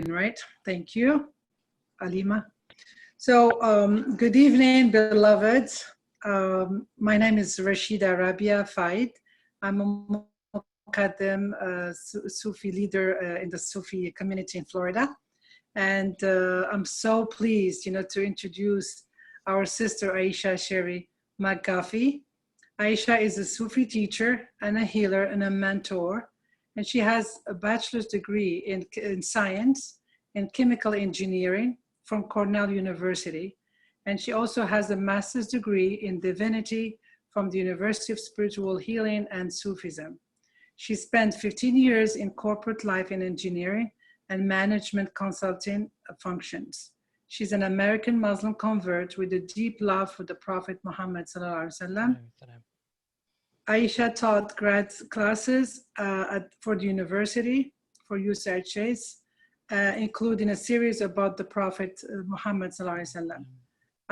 Right? Thank you, Alima. So, good evening, beloveds. My name is Rashida Rabia Faid. I'm a Muqaddam Sufi leader in the Sufi community in Florida. And I'm so pleased, to introduce our sister Aisha Sherie McGuffey. Aisha is a Sufi teacher and a healer and a mentor. And she has a bachelor's degree in science and chemical engineering from Cornell University. And she also has a master's degree in divinity from the University of Spiritual Healing and Sufism. She spent 15 years in corporate life in engineering and management consulting functions. She's an American Muslim convert with a deep love for the Prophet Muhammad sallallahu alaihi wasallam. Aisha taught grad classes for the university, for USHS, including a series about the Prophet Muhammad sallallahu alaihi wasallam.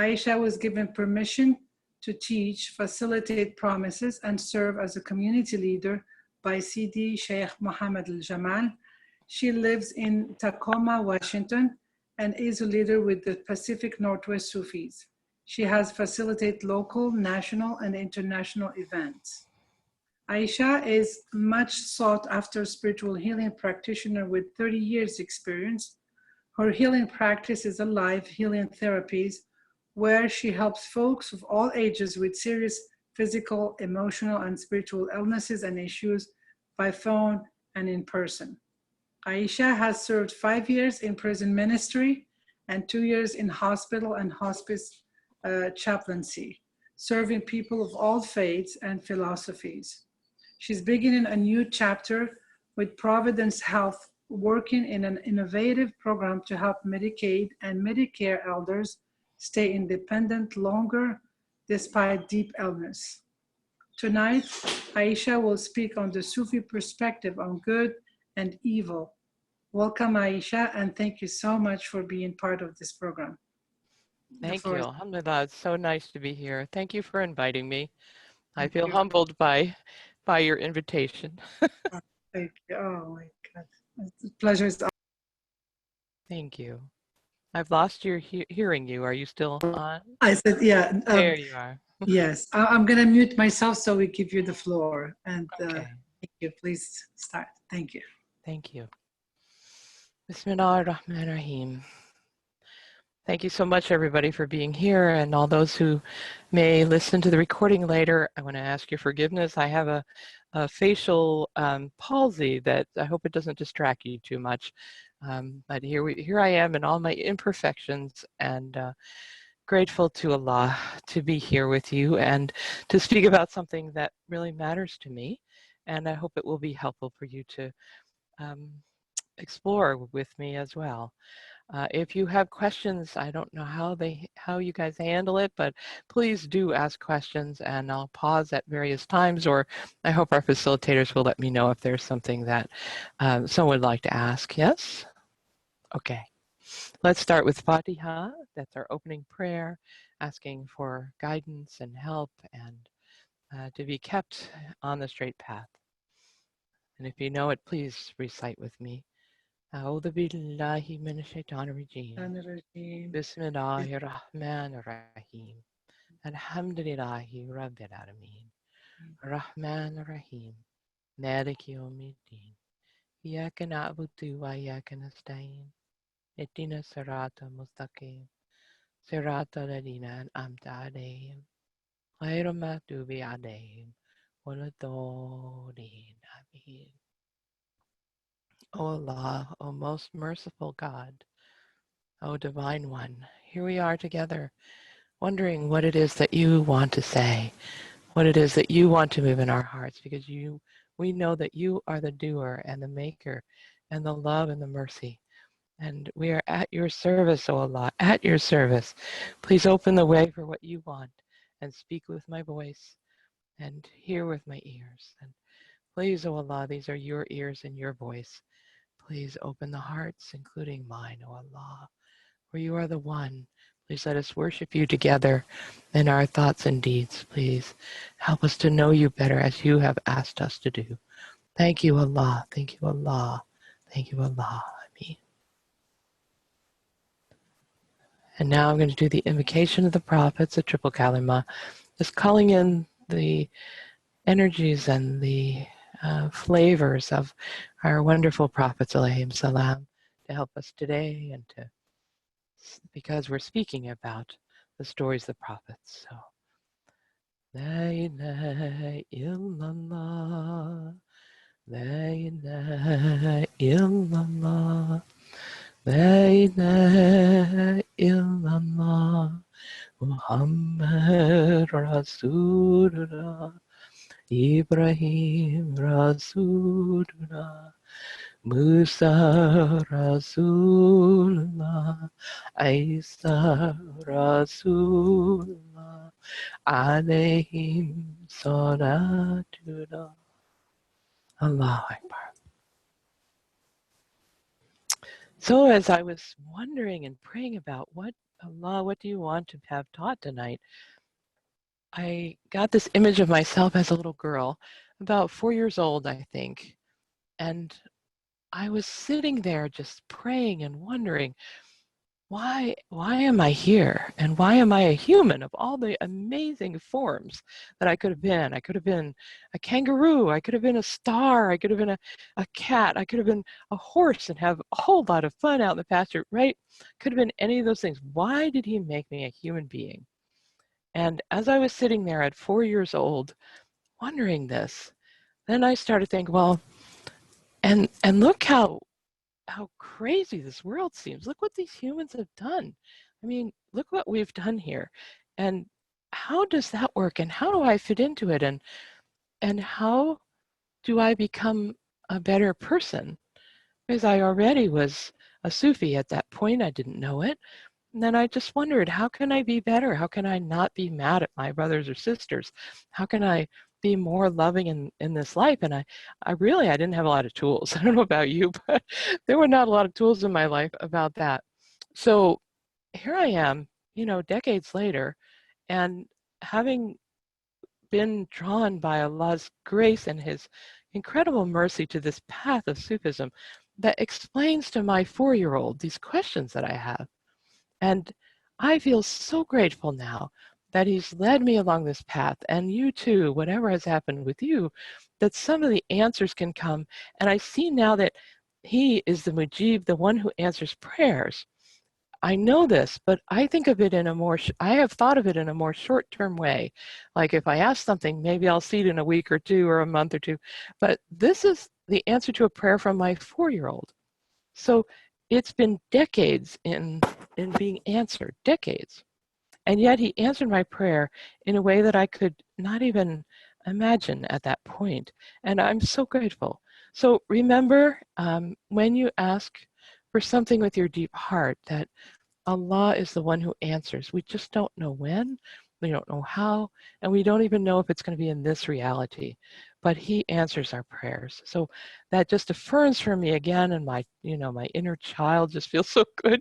Aisha was given permission to teach, facilitate promises, and serve as a community leader by Sidi Sheikh Muhammad al-Jamal. She lives in Tacoma, Washington, and is a leader with the Pacific Northwest Sufis. She has facilitated local, national, and international events. Aisha is much sought after spiritual healing practitioner with 30 years experience. Her healing practice is alive healing therapies where she helps folks of all ages with serious physical, emotional, and spiritual illnesses and issues by phone and in person. Aisha has served 5 years in prison ministry and 2 years in hospital and hospice chaplaincy, serving people of all faiths and philosophies. She's beginning a new chapter with Providence Health, working in an innovative program to help Medicaid and Medicare elders stay independent longer despite deep illness. Tonight, Aisha will speak on the Sufi perspective on good and evil. Welcome, Aisha, and thank you so much for being part of this program. Thank you. Alhamdulillah, it's so nice to be here. Thank you for inviting me. I feel humbled by your invitation. Thank you. Oh my God. The pleasure is all. Thank you. I've lost your hearing you. Are you still on? I said, yeah. There you are. Yes. I'm going to mute myself so we give you the floor. And okay. Thank you. Please start. Thank you. Thank you. Bismillah ar-Rahman ar-Rahim. Thank you so much, everybody, for being here, and all those who may listen to the recording later. I want to ask your forgiveness. I have a facial palsy that I hope it doesn't distract you too much. But here I am in all my imperfections, and grateful to Allah to be here with you and to speak about something that really matters to me. And I hope it will be helpful for you to explore with me as well. If you have questions, I don't know how you guys handle it, but please do ask questions, and I'll pause at various times, or I hope our facilitators will let me know if there's something that someone would like to ask. Yes? Okay. Let's start with Fatiha. That's our opening prayer, asking for guidance and help and to be kept on the straight path. And if you know it, please recite with me. أعوذ بالله من الشيطان الرجيم بسم الله الرحمن الرحيم الحمد لله رب العالمين الرحمن الرحيم مالك يوم الدين إياك نعبد وإياك نستعين اهدنا الصراط المستقيم صراط الذين أنعمت عليهم غير المغضوب عليهم ولا الضالين آمين. O Allah, O most merciful God, O Divine One, here we are together, wondering what it is that you want to say, what it is that you want to move in our hearts, because we know that you are the doer and the maker and the love and the mercy. And we are at your service, O Allah, at your service. Please open the way for what you want and speak with my voice and hear with my ears. And please, O Allah, these are your ears and your voice. Please open the hearts, including mine, O Allah, for you are the one. Please let us worship you together in our thoughts and deeds. Please help us to know you better as you have asked us to do. Thank you, Allah. Thank you, Allah. Thank you, Allah. Ameen. And now I'm going to do the invocation of the prophets, a triple kalima, just calling in the energies and the flavors of our wonderful prophets, alayhim salam, to help us today and to, because we're speaking about the stories of the prophets. So, La ilaha illallah, La ilaha illallah, La ilaha illallah, Muhammad Rasulullah, Ibrahim Rasulullah, Musa Rasulullah, Isa Rasulullah, alayhim salatullah. Allahu Akbar. So as I was wondering and praying about Allah, what do you want to have taught tonight? I got this image of myself as a little girl, about 4 years old, I think. And I was sitting there just praying and wondering, why am I here? And why am I a human of all the amazing forms that I could have been? I could have been a kangaroo. I could have been a star. I could have been a cat. I could have been a horse and have a whole lot of fun out in the pasture, right? Could have been any of those things. Why did he make me a human being? And as I was sitting there at 4 years old, wondering this, then I started thinking, well, and look how crazy this world seems. Look what these humans have done. I mean, look what we've done here. And how does that work? And how do I fit into it? And how do I become a better person? Because I already was a Sufi at that point. I didn't know it. And then I just wondered, how can I be better? How can I not be mad at my brothers or sisters? How can I be more loving in this life? And I didn't have a lot of tools. I don't know about you, but there were not a lot of tools in my life about that. So here I am, decades later, and having been drawn by Allah's grace and his incredible mercy to this path of Sufism that explains to my 4-year-old these questions that I have. And I feel so grateful now that he's led me along this path, and you too, whatever has happened with you, that some of the answers can come. And I see now that he is the Mujib, the one who answers prayers. I know this, but I think of it I have thought of it in a more short-term way. Like if I ask something, maybe I'll see it in a week or two or a month or two. But this is the answer to a prayer from my 4-year-old. So it's been decades in being answered, decades. And yet he answered my prayer in a way that I could not even imagine at that point. And I'm so grateful. So remember, when you ask for something with your deep heart, that Allah is the one who answers. We just don't know when, we don't know how, and we don't even know if it's going to be in this reality. But he answers our prayers. So that just affirms for me again, and my inner child just feels so good,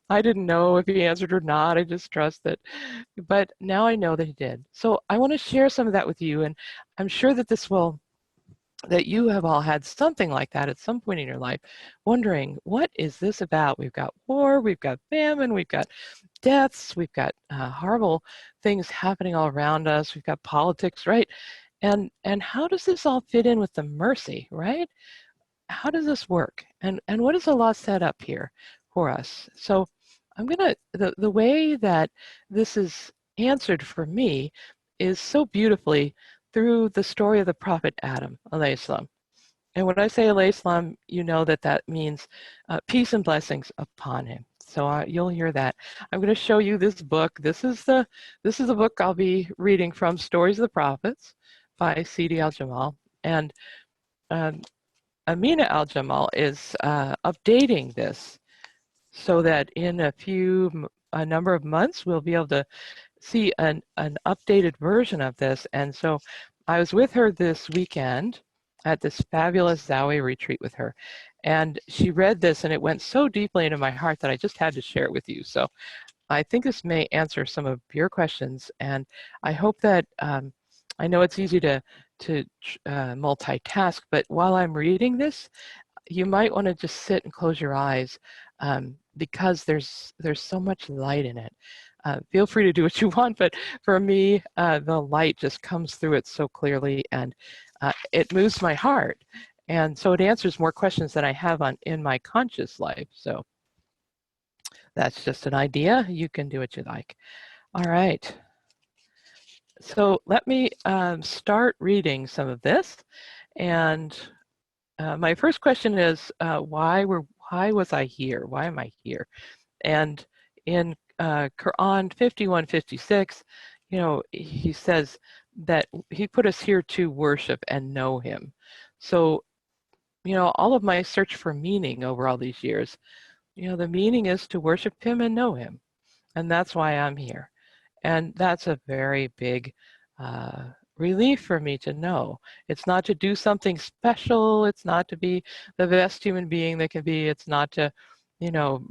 I didn't know if he answered or not. I just trust that. But now I know that he did. So I want to share some of that with you, and I'm sure that that you have all had something like that at some point in your life, wondering, what is this about? We've got war, we've got famine, we've got deaths, we've got horrible things happening all around us, we've got politics, right? And how does this all fit in with the mercy, right? How does this work? And what does Allah set up here for us? So I'm the way that this is answered for me is so beautifully through the story of the Prophet Adam, alayhi salam. And when I say alayhi salam, you know that means peace and blessings upon him. So you'll hear that. I'm going to show you this book. This is the book I'll be reading from, Stories of the Prophets by Sidi Al-Jamal. And Amina Al-Jamal is updating this so that in a number of months, we'll be able to see an updated version of this. And so I was with her this weekend at this fabulous Zawi retreat with her. And she read this, and it went so deeply into my heart that I just had to share it with you. So I think this may answer some of your questions. And I hope that, I know it's easy to multitask, but while I'm reading this, you might want to just sit and close your eyes because there's so much light in it. Feel free to do what you want, but for me, the light just comes through it so clearly, and it moves my heart. And so it answers more questions than I have in my conscious life. So that's just an idea. You can do what you like. All right. So let me start reading some of this. And my first question is, why was I here? Why am I here? And in Quran 51:56, he says that he put us here to worship and know him. So, all of my search for meaning over all these years, the meaning is to worship him and know him. And that's why I'm here. And that's a very big relief for me to know. It's not to do something special. It's not to be the best human being that can be. It's not to,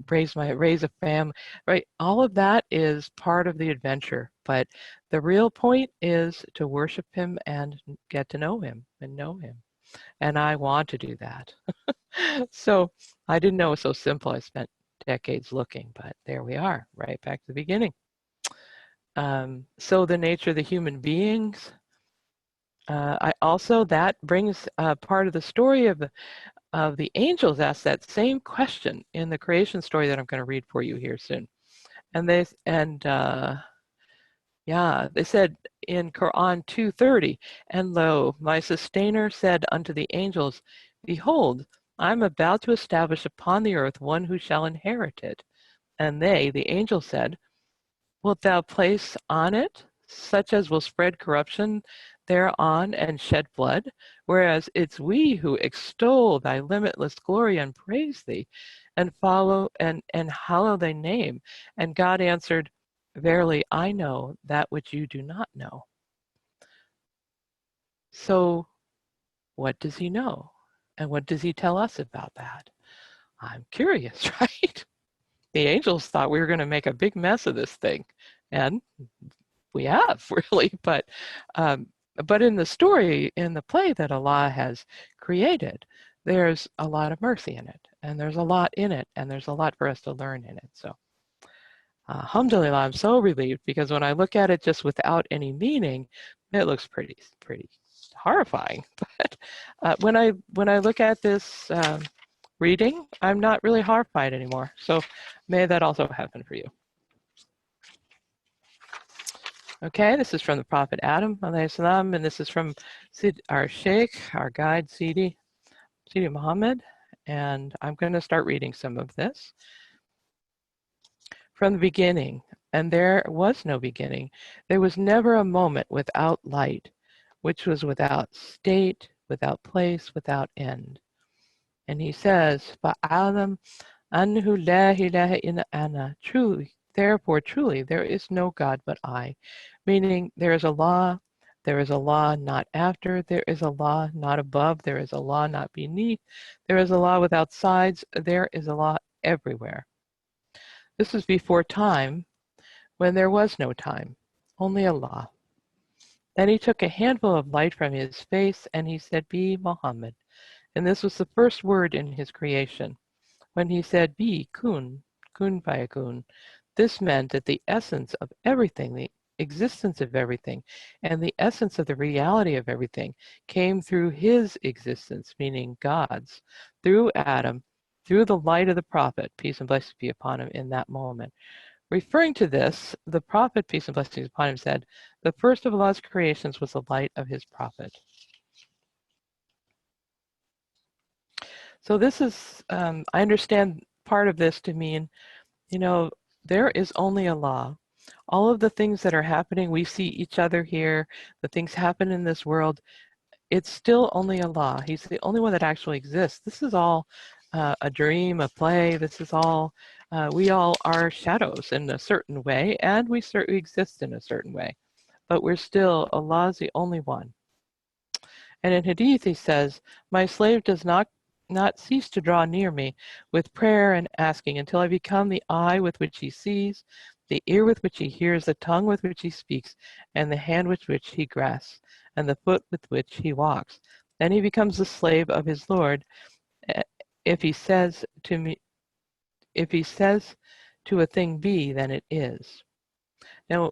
raise a family, right? All of that is part of the adventure. But the real point is to worship him and get to know him and know him. And I want to do that. So I didn't know it was so simple. I spent decades looking, but there we are, right back to the beginning. So the nature of the human beings. That brings part of the story of the angels asked that same question in the creation story that I'm going to read for you here soon. And they said in Quran 2:30, and lo, my sustainer said unto the angels, behold, I'm about to establish upon the earth one who shall inherit it. And they, the angels, said, wilt thou place on it such as will spread corruption thereon and shed blood? Whereas it's we who extol thy limitless glory and praise thee and follow and hallow thy name. And God answered, verily, I know that which you do not know. So what does he know? And what does he tell us about that? I'm curious, right? The angels thought we were going to make a big mess of this thing. And we have, really. But in the story, in the play that Allah has created, there's a lot of mercy in it. And there's a lot in it. And there's a lot for us to learn in it. So alhamdulillah, I'm so relieved, because when I look at it just without any meaning, it looks pretty horrifying. But when I look at this reading, I'm not really horrified anymore. So may that also happen for you. Okay, this is from the Prophet Adam, alayhi salam, and this is from our Sheikh, our guide, Sidi Muhammad, and I'm going to start reading some of this. From the beginning, and there was no beginning, there was never a moment without light, which was without state, without place, without end. And he says, فَعَلَمْ أَنَّهُ لَا إِلَهَ إِلَّا أَنَا. Therefore, truly, there is no God but I. Meaning, there is a law not after, there is a law not above, there is a law not beneath, there is a law without sides, there is a law everywhere. This was before time, when there was no time, only a law. Then he took a handful of light from his face, and he said, be Muhammad. And this was the first word in his creation. When he said, be, kun fayakun, this meant that the essence of everything, the existence of everything, and the essence of the reality of everything came through his existence, meaning God's, through Adam, through the light of the prophet, peace and blessings be upon him, in that moment. Referring to this, the prophet, peace and blessings upon him, said, the first of Allah's creations was the light of his prophet. So this is, I understand part of this to mean, there is only Allah. All of the things that are happening, we see each other here, the things happen in this world, it's still only Allah. He's the only one that actually exists. This is all a dream, a play. This is all, we all are shadows in a certain way, and we exist in a certain way. But we're still, Allah is the only one. And in Hadith he says, my slave does not cease to draw near me with prayer and asking until I become the eye with which he sees, the ear with which he hears, the tongue with which he speaks, and the hand with which he grasps, and the foot with which he walks. Then he becomes the slave of his Lord. If he says to me, if he says to a thing be, then it is. Now,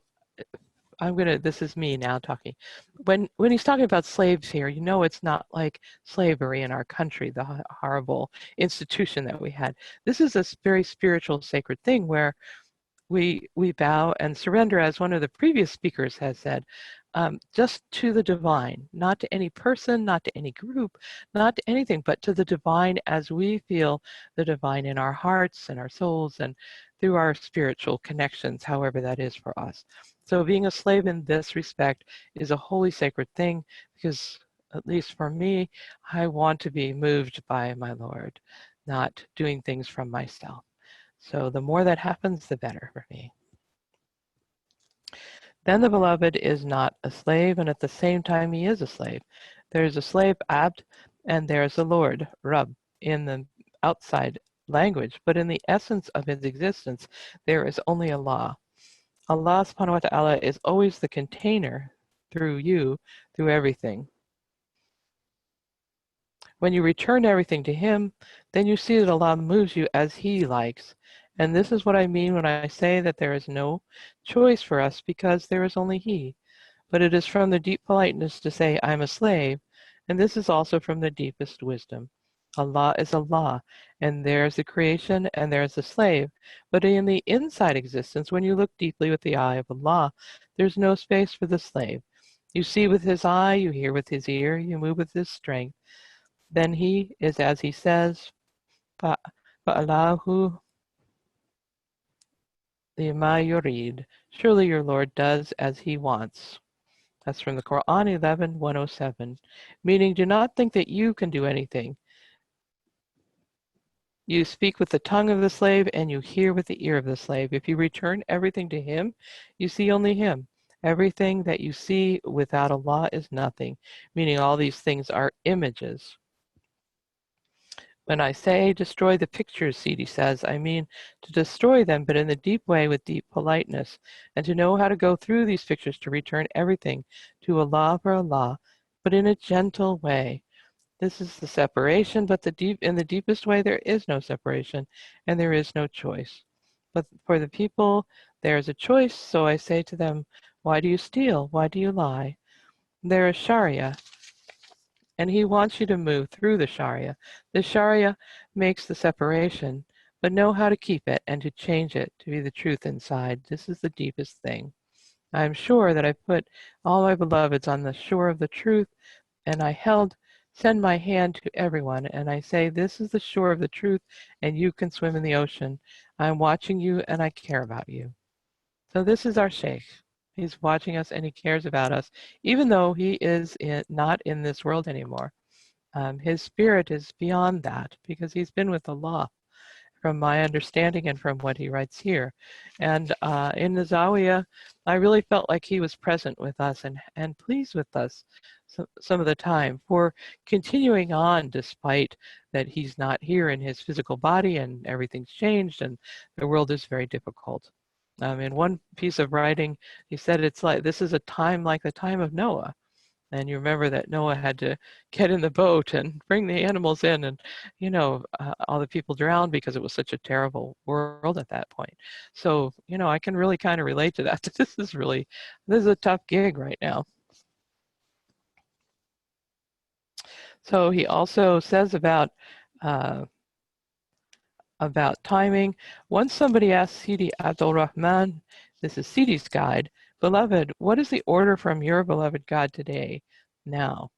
this is me now talking. When he's talking about slaves here, you know it's not like slavery in our country, the horrible institution that we had. This is a very spiritual, sacred thing where we bow and surrender, as one of the previous speakers has said, just to the divine, not to any person, not to any group, not to anything, but to the divine as we feel the divine in our hearts and our souls and through our spiritual connections, however that is for us. So being a slave in this respect is a holy, sacred thing because, at least for me, I want to be moved by my Lord, not doing things from myself. So the more that happens, the better for me. Then the beloved is not a slave, and at the same time he is a slave. There is a slave, abd, and there is a lord, Rab, in the outside language, but in the essence of his existence, there is only Allah. Allah subhanahu wa ta'ala is always the container through you, through everything. When you return everything to him, then you see that Allah moves you as he likes. And this is what I mean when I say that there is no choice for us because there is only he. But it is from the deep politeness to say, I'm a slave, and this is also from the deepest wisdom. Allah is Allah, and there's the creation and there's the slave. But in the inside existence, when you look deeply with the eye of Allah, there's no space for the slave. You see with his eye, you hear with his ear, you move with his strength. Then he is as he says, Fa'alahu lima yurid. Surely your Lord does as he wants. That's from the Quran 11:107, meaning do not think that you can do anything. You speak with the tongue of the slave and you hear with the ear of the slave. If you return everything to him, you see only him. Everything that you see without Allah is nothing, meaning all these things are images. When I say destroy the pictures, Sidi says, I mean to destroy them, but in the deep way with deep politeness, and to know how to go through these pictures to return everything to Allah for Allah, but in a gentle way. This is the separation, but in the deepest way there is no separation, and there is no choice. But for the people, there is a choice, so I say to them, why do you steal? Why do you lie? There is Sharia, and he wants you to move through the Sharia. The Sharia makes the separation, but know how to keep it and to change it to be the truth inside. This is the deepest thing. I am sure that I put all my beloveds on the shore of the truth, and I send my hand to everyone, and I say, this is the shore of the truth, and you can swim in the ocean. I'm watching you, and I care about you. So this is our Sheikh. He's watching us and he cares about us, even though he is not in this world anymore. His spirit is beyond that because he's been with Allah, from my understanding and from what he writes here. And in the Zawiya, I really felt like he was present with us and pleased with us some of the time for continuing on despite that he's not here in his physical body and everything's changed and the world is very difficult. In one piece of writing, he said it's like, this is a time like the time of Noah. And you remember that Noah had to get in the boat and bring the animals in and, all the people drowned because it was such a terrible world at that point. So, I can really kind of relate to that. This is a tough gig right now. So he also says about timing. Once somebody asked Sidi Abdul Rahman, this is Sidi's guide, beloved, what is the order from your beloved God today, now?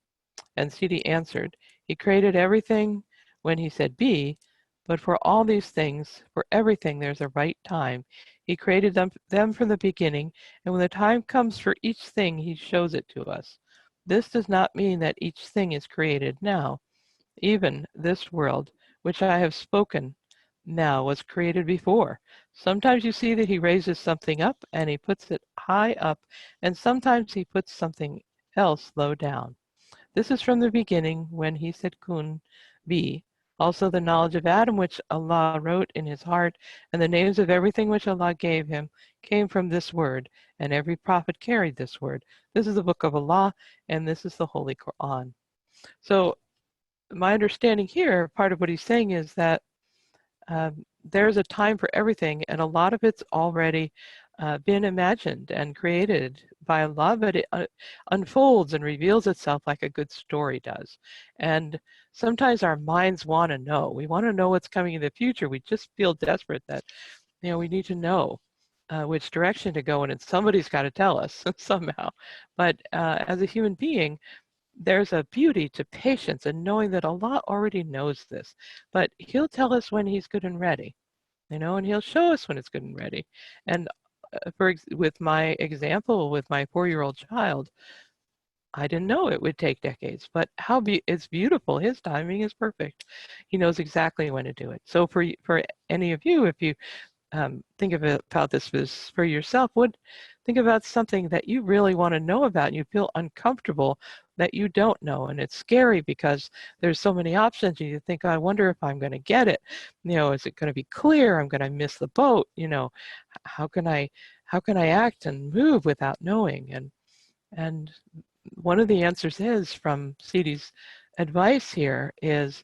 And Sidi answered, he created everything when he said be, but for all these things, for everything there's a right time. He created them from the beginning, and when the time comes for each thing, he shows it to us. This does not mean that each thing is created now. Even this world, which I have spoken now, was created before. Sometimes you see that he raises something up and he puts it high up, and sometimes he puts something else low down. This is from the beginning when he said kun, be. Also the knowledge of Adam which Allah wrote in his heart, and the names of everything which Allah gave him came from this word, and every prophet carried this word. This is the book of Allah, and this is the Holy Quran. So my understanding here, part of what he's saying is that there's a time for everything, and a lot of it's already been imagined and created by Allah, but it unfolds and reveals itself like a good story does. And sometimes our minds want to know. We want to know what's coming in the future. We just feel desperate that, we need to know which direction to go in, and somebody's got to tell us somehow. But as a human being, there's a beauty to patience and knowing that Allah already knows this, but He'll tell us when He's good and ready, and He'll show us when it's good and ready. And with my example, with my 4-year-old child, I didn't know it would take decades, but it's beautiful. His timing is perfect. He knows exactly when to do it. So for any of you, if you think about this for yourself, think about something that you really want to know about and you feel uncomfortable that you don't know, and it's scary because there's so many options. You think, I wonder if I'm going to get it. Is it going to be clear? I'm going to miss the boat. How can I act and move without knowing? And one of the answers is, from Siddhi's advice here, is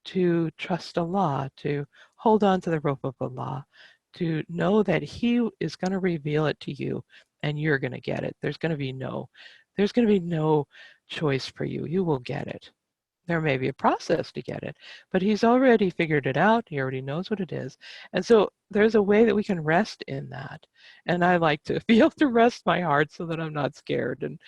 to trust Allah, to hold on to the rope of Allah, to know that He is going to reveal it to you and you're going to get it. There's going to be no choice for you. You will get it. There may be a process to get it, but He's already figured it out. He already knows what it is. And so there's a way that we can rest in that. And I like to be able to rest my heart so that I'm not scared and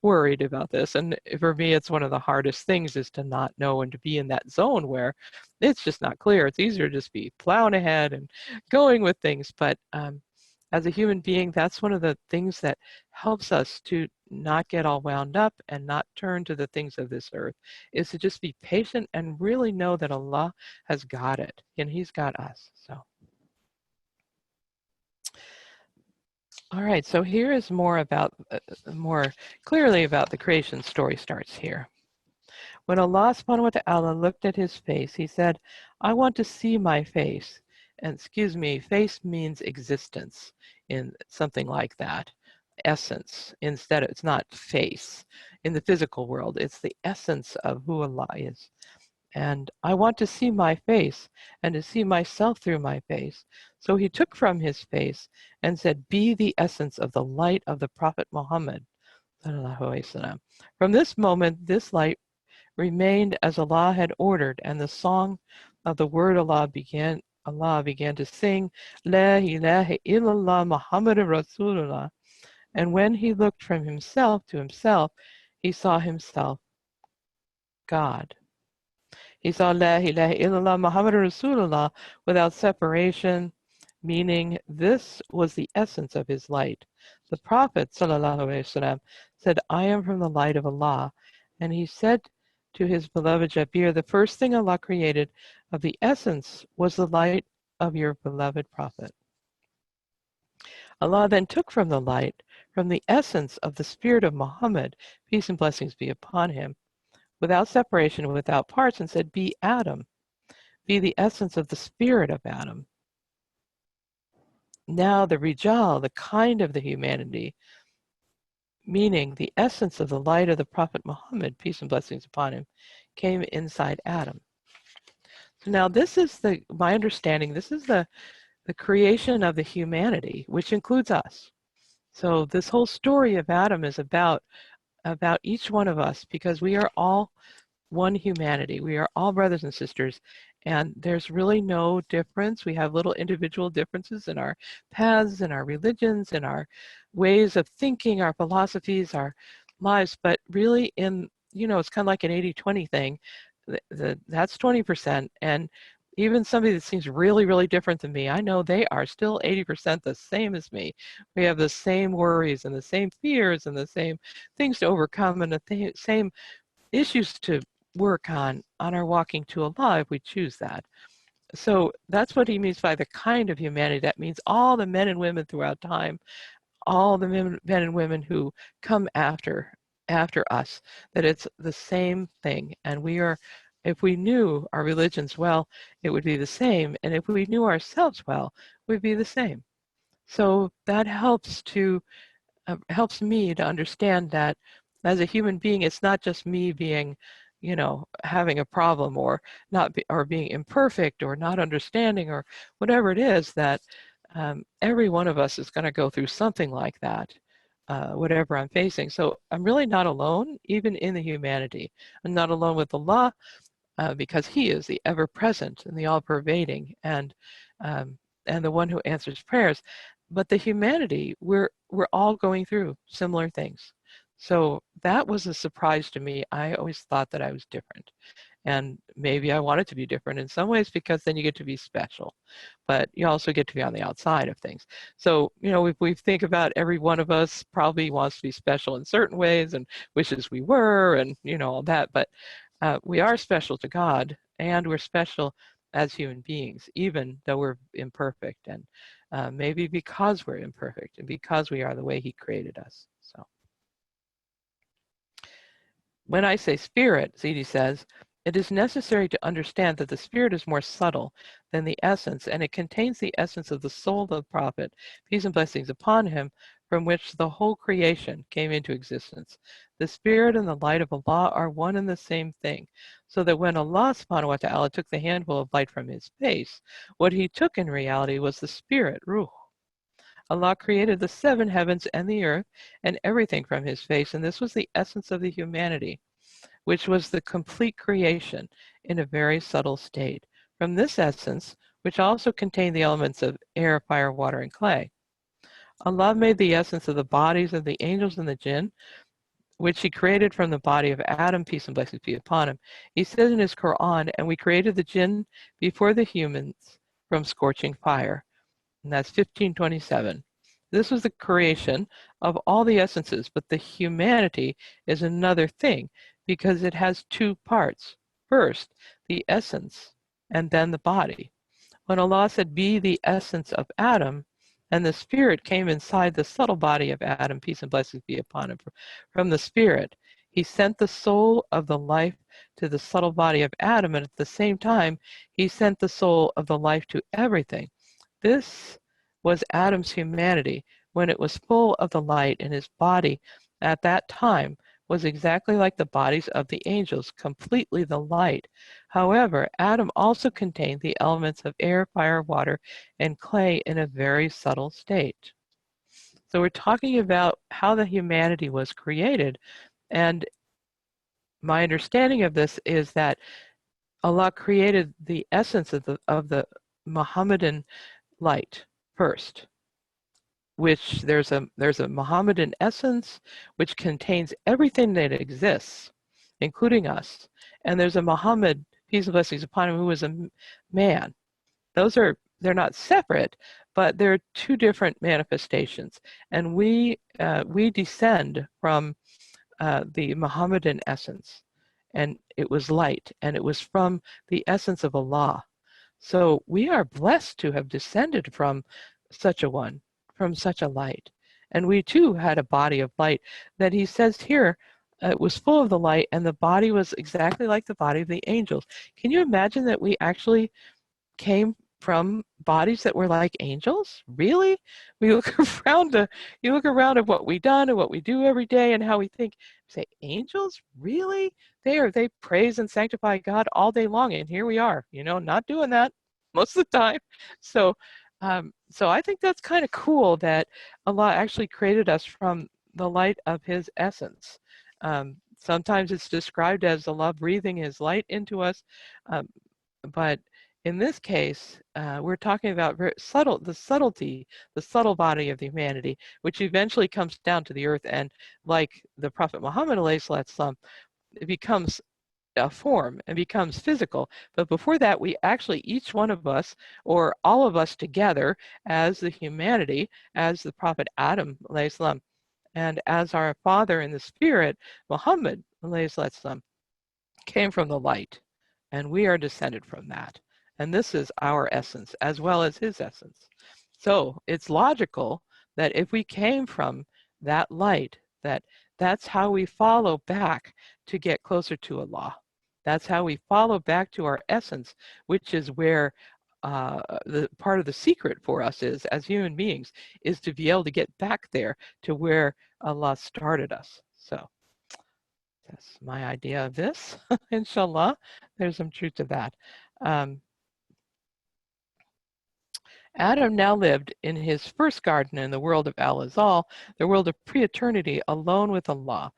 worried about this. And for me, it's one of the hardest things, is to not know and to be in that zone where it's just not clear. It's easier to just be plowing ahead and going with things. But as a human being, that's one of the things that helps us to not get all wound up and not turn to the things of this earth, is to just be patient and really know that Allah has got it and He's got us. So, all right, so here is more clearly about the creation story starts here. When Allah subhanahu wa ta'ala looked at His face, He said, I want to see my face. And excuse me, face means existence, in something like that. Essence. Instead, it's not face. In the physical world, it's the essence of who Allah is. And I want to see my face and to see myself through my face. So He took from His face and said, be the essence of the light of the Prophet Muhammad. From this moment, this light remained as Allah had ordered, and the song of the word Allah began to sing, La ilaha illallah Muhammadur Rasulullah. And when he looked from himself to himself, he saw himself God. He saw La ilaha illallah Muhammadur Rasulullah without separation, meaning this was the essence of his light. The Prophet ﷺ said, I am from the light of Allah. And he said to his beloved Jabir, the first thing Allah created of the essence was the light of your beloved Prophet. Allah then took from the light, from the essence of the spirit of Muhammad, peace and blessings be upon him, without separation and without parts, and said, be Adam, be the essence of the spirit of Adam. Now the Rijal, the kind of the humanity, meaning the essence of the light of the Prophet Muhammad, peace and blessings upon him, came inside Adam. So now this is my understanding, this is the creation of the humanity, which includes us. So this whole story of Adam is about each one of us, because we are all one humanity. We are all brothers and sisters, and there's really no difference. We have little individual differences in our paths, in our religions, in our ways of thinking, our philosophies, our lives, but really it's kind of like an 80-20 thing. That's 20%, and even somebody that seems really, really different than me, I know they are still 80% the same as me. We have the same worries and the same fears and the same things to overcome and the same issues to work on our walking to Allah if we choose that. So that's what he means by the kind of humanity. That means all the men and women throughout time, all the men and women who come after us, that it's the same thing. And we are, if we knew our religions well, it would be the same. And if we knew ourselves well, we'd be the same. So that helps me to understand that as a human being, it's not just me being you know, having a problem or or being imperfect or not understanding or whatever it is, that every one of us is going to go through something like that, whatever I'm facing. So I'm really not alone, even in the humanity. I'm not alone with Allah, because He is the ever-present and the all-pervading, and the one who answers prayers. But the humanity, we're all going through similar things. So that was a surprise to me. I always thought that I was different. And maybe I wanted to be different in some ways, because then you get to be special. But you also get to be on the outside of things. So, you know, if we think about, every one of us probably wants to be special in certain ways and wishes we were, and, you know, all that. But we are special to God, and we're special as human beings, even though we're imperfect. And maybe because we're imperfect and because we are the way He created us. So when I say spirit, Ziti says, it is necessary to understand that the spirit is more subtle than the essence, and it contains the essence of the soul of the prophet, peace and blessings upon him, from which the whole creation came into existence. The spirit and the light of Allah are one and the same thing, so that when Allah subhanahu wa ta'ala took the handful of light from His face, what He took in reality was the spirit, ruh. Allah created the 7 heavens and the earth and everything from His face, and this was the essence of the humanity, which was the complete creation in a very subtle state. From this essence, which also contained the elements of air, fire, water, and clay, Allah made the essence of the bodies of the angels and the jinn, which He created from the body of Adam, peace and blessings be upon him. He says in His Quran, and we created the jinn before the humans from scorching fire. And that's 1527. This was the creation of all the essences, but the humanity is another thing, because it has 2 parts. First, the essence, and then the body. When Allah said, be the essence of Adam, and the spirit came inside the subtle body of Adam, peace and blessings be upon him, from the spirit, He sent the soul of the life to the subtle body of Adam, and at the same time, He sent the soul of the life to everything. This was Adam's humanity, when it was full of the light, and his body at that time was exactly like the bodies of the angels, completely the light. However, Adam also contained the elements of air, fire, water, and clay in a very subtle state. So we're talking about how the humanity was created, and my understanding of this is that Allah created the essence of the Muhammadan light first, which there's a Mohammedan essence which contains everything that exists, including us. And there's a Muhammad, peace and blessings upon him, who was a man. They're not separate, but they're 2 different manifestations. And we descend from the Mohammedan essence, and it was light, and it was from the essence of Allah. So we are blessed to have descended from such a one, from such a light. And we too had a body of light that He says here, it was full of the light, and the body was exactly like the body of the angels. Can you imagine that we actually came from bodies that were like angels? Really? We look around you look around at what we've done and what we do every day and how we think, say, angels? Really? They praise and sanctify God all day long, and here we are, you know, not doing that most of the time. So so I think that's kind of cool that Allah actually created us from the light of His essence. Sometimes it's described as Allah breathing His light into us, but in this case, we're talking about the subtlety, the subtle body of the humanity, which eventually comes down to the earth, and like the Prophet Muhammad, it becomes a form and becomes physical. But before that, we actually, each one of us, or all of us together as the humanity, as the Prophet Adam, and as our Father in the Spirit, Muhammad, came from the light, and we are descended from that. And this is our essence as well as His essence. So it's logical that if we came from that light, that's how we follow back to get closer to Allah. That's how we follow back to our essence, which is where the part of the secret for us is, as human beings, is to be able to get back there to where Allah started us. So That's my idea of this. Inshallah, there's some truth to that. Adam now lived in his first garden in the world of Al-Azal, the world of pre-eternity, alone with Allah.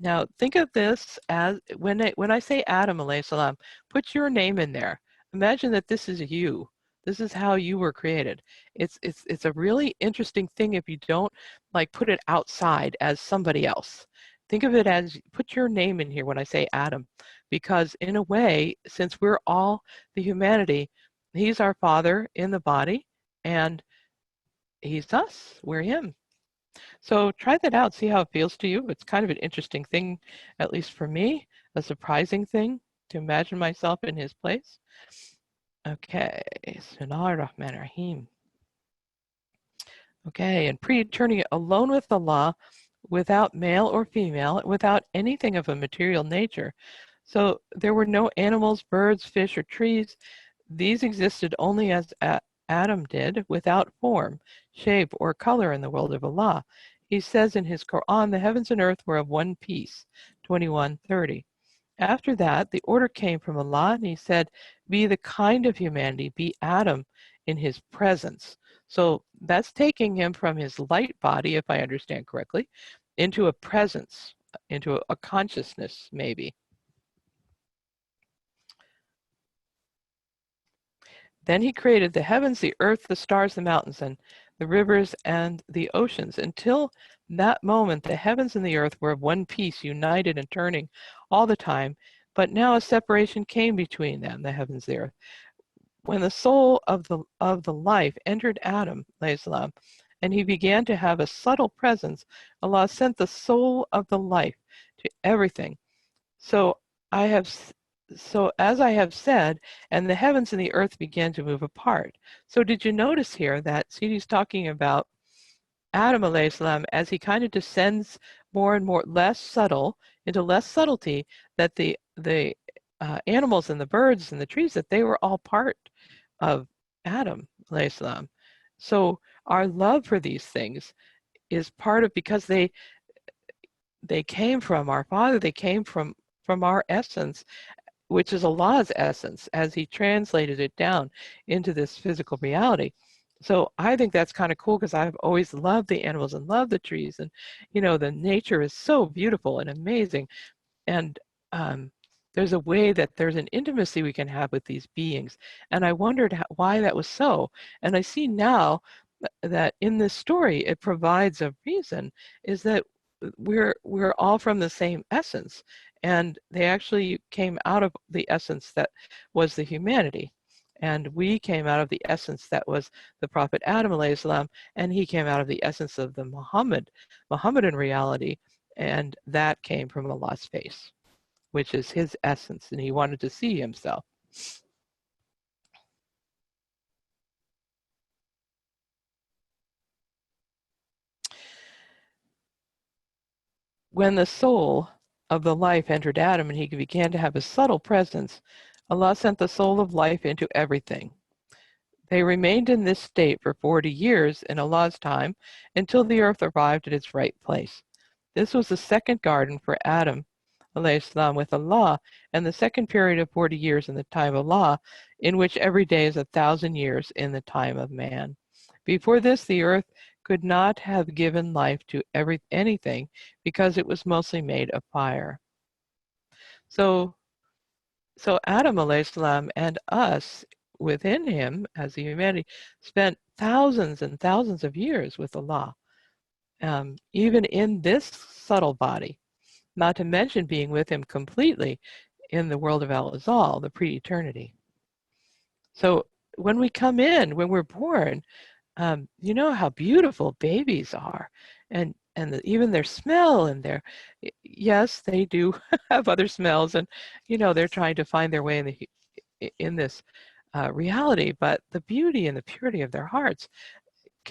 Now, think of this as, when I say Adam alayhi salam, put your name in there. Imagine that this is you. This is how you were created. It's a really interesting thing if you don't like put it outside as somebody else. Think of it as, put your name in here when I say Adam, because in a way, since we're all the humanity, he's our father in the body, and he's us, we're him. So try that out, see how it feels to you. It's kind of an interesting thing, at least for me, a surprising thing to imagine myself in his place. Okay, Bismillahir Rahmanir Rahim. Okay, and pre-eternity, alone with Allah, without male or female, without anything of a material nature. So there were no animals, birds, fish, or trees. These existed only as Adam did, without form, shape, or color in the world of Allah. He says in his Quran, the heavens and earth were of one piece, 21:30. After that, the order came from Allah, and he said, be the kind of humanity, be Adam in his presence. So that's taking him from his light body, if I understand correctly, into a presence, into a consciousness, maybe. Then he created the heavens, the earth, the stars, the mountains, and the rivers and the oceans. Until that moment, the heavens and the earth were of one piece, united and turning all the time. But now a separation came between them, the heavens and the earth. When the soul of the life entered Adam, salam, and he began to have a subtle presence, Allah sent the soul of the life to everything. So as I have said, and the heavens and the earth began to move apart. So did you notice here that Sidi's talking about Adam alayhi salam as he kind of descends more and more, less subtle, into less subtlety, that the animals and the birds and the trees, that they were all part of Adam alayhi salam. So our love for these things is part of, because they came from our Father, they came from our essence, which is Allah's essence, as he translated it down into this physical reality. So I think that's kind of cool, because I've always loved the animals and loved the trees, and the nature is so beautiful and amazing. And there's a way that there's an intimacy we can have with these beings. And I wondered why that was so. And I see now that in this story, it provides a reason, is that we're all from the same essence, and they actually came out of the essence that was the humanity, and we came out of the essence that was the Prophet Adam alayhi salam, and he came out of the essence of the Muhammadan reality, and that came from Allah's face, which is his essence, and he wanted to see himself. When the soul of the life entered Adam and he began to have a subtle presence, Allah sent the soul of life into everything. They remained in this state for 40 years in Allah's time, until the earth arrived at its right place. This was the second garden for Adam alayhi salam with Allah, and the second period of 40 years in the time of Allah, in which every day is 1,000 years in the time of man. Before this, the earth could not have given life to anything, because it was mostly made of fire. So Adam alayhi salam and us within him as the humanity spent thousands and thousands of years with Allah, even in this subtle body, not to mention being with him completely in the world of Al-Azal, the pre-eternity. So when we come in, when we're born, you know how beautiful babies are, and even their smell, and yes, they do have other smells, and they're trying to find their way in this reality, but the beauty and the purity of their hearts I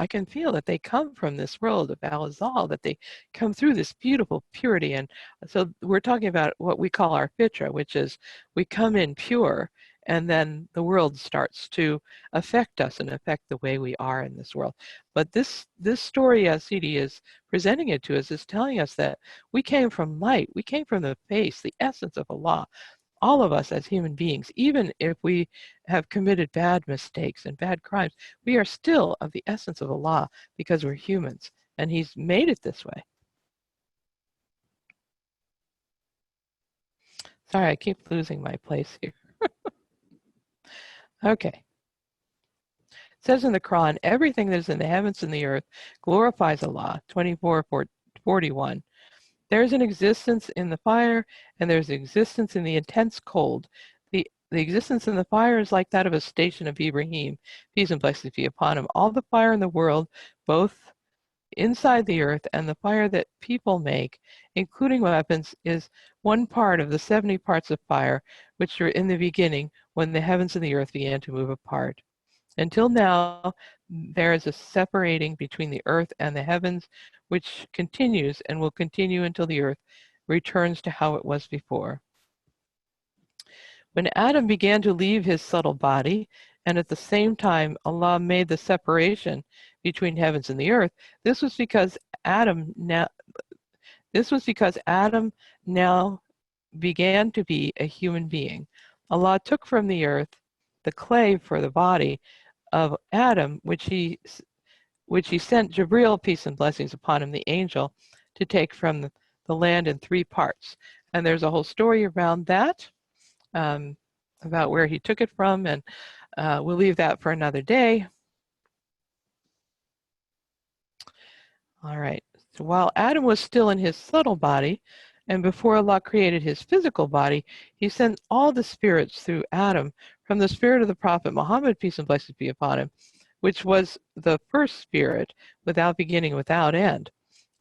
can feel that they come from this world of Al-Azal, that they come through this beautiful purity. And so we're talking about what we call our fitra, which is we come in pure, and then the world starts to affect us and affect the way we are in this world. But this story, as Sidi is presenting it to us, is telling us that we came from light, we came from the face, the essence of Allah. All of us as human beings, even if we have committed bad mistakes and bad crimes, we are still of the essence of Allah because we're humans, and He's made it this way. Sorry, I keep losing my place here. Okay. It says in the Quran, everything that is in the heavens and the earth glorifies Allah, 24:41. There's an existence in the fire, and there's existence in the intense cold. The existence in the fire is like that of a station of Ibrahim, peace and blessings be upon him. All the fire in the world, both inside the earth and the fire that people make, including weapons, is one part of the 70 parts of fire which were in the beginning when the heavens and the earth began to move apart. Until now, there is a separating between the earth and the heavens, which continues and will continue until the earth returns to how it was before. When Adam began to leave his subtle body, and at the same time Allah made the separation between heavens and the earth, this was because Adam now began to be a human being. Allah took from the earth the clay for the body of Adam, which he sent Jibril, peace and blessings upon him, the angel, to take from the land in 3 parts. And there's a whole story around that, about where he took it from, and we'll leave that for another day. All right, so while Adam was still in his subtle body, and before Allah created his physical body, He sent all the spirits through Adam from the spirit of the Prophet Muhammad, peace and blessings be upon him, which was the first spirit, without beginning, without end.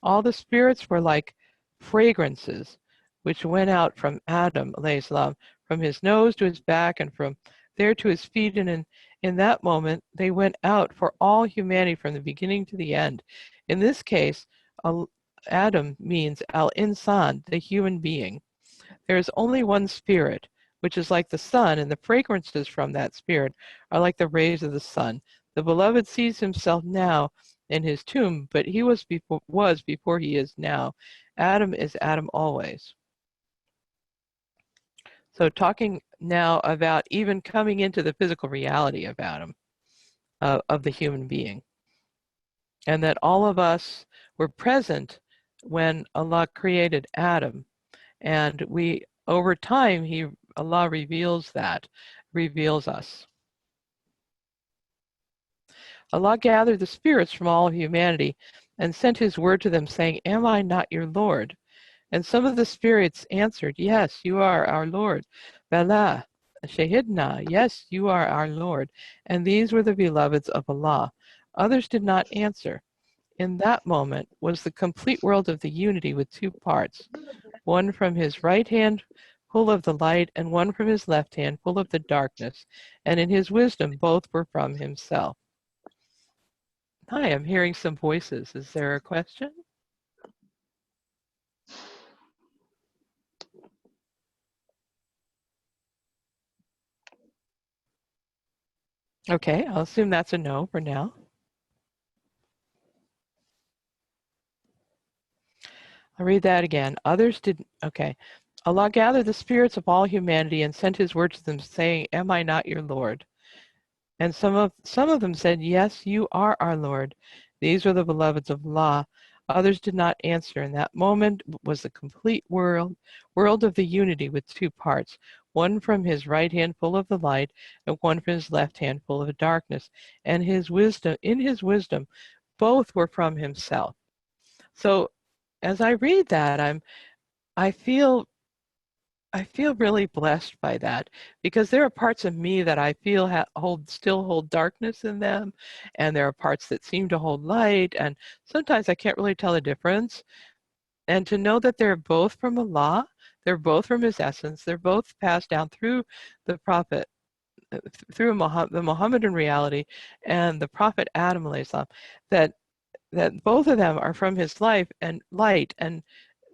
All the spirits were like fragrances, which went out from Adam, alayhi salam, from his nose to his back, and from there to his feet, and in that moment they went out for all humanity from the beginning to the end. In this case, Adam means al-insan, the human being. There is only one spirit, which is like the sun, and the fragrances from that spirit are like the rays of the sun. The beloved sees himself now in his tomb, but he was before he is now. Adam is Adam always. So talking now about even coming into the physical reality of Adam, of the human being, and that all of us were present when Allah created Adam, and we, over time, Allah reveals us. Allah gathered the spirits from all of humanity and sent His word to them, saying, "Am I not your Lord?" And some of the spirits answered, "Yes, you are our Lord." Bala, Shahidna, yes, you are our Lord. And these were the beloveds of Allah. Others did not answer. In that moment was the complete world of the unity with 2 parts, one from His right hand full of the light, and one from His left hand full of the darkness. And in His wisdom both were from Himself. Hi, I'm hearing some voices. Is there a question? Okay, I'll assume that's a no for now. I'll read that again. Others did, okay. Allah gathered the spirits of all humanity and sent His word to them, saying, "Am I not your Lord?" And some of them said, "Yes, you are our Lord." These were the beloveds of Allah. Others did not answer. In that moment was the complete world of the unity with 2 parts, one from His right hand full of the light, and one from His left hand full of the darkness. And in His wisdom, both were from Himself. So as I read that, I feel really blessed by that, because there are parts of me that I feel still hold darkness in them, and there are parts that seem to hold light, and sometimes I can't really tell the difference. And to know that they're both from Allah, they're both from His essence, they're both passed down through the Prophet, through the Muhammadan reality, and the Prophet Adam alayhi salam, that both of them are from His life and light. And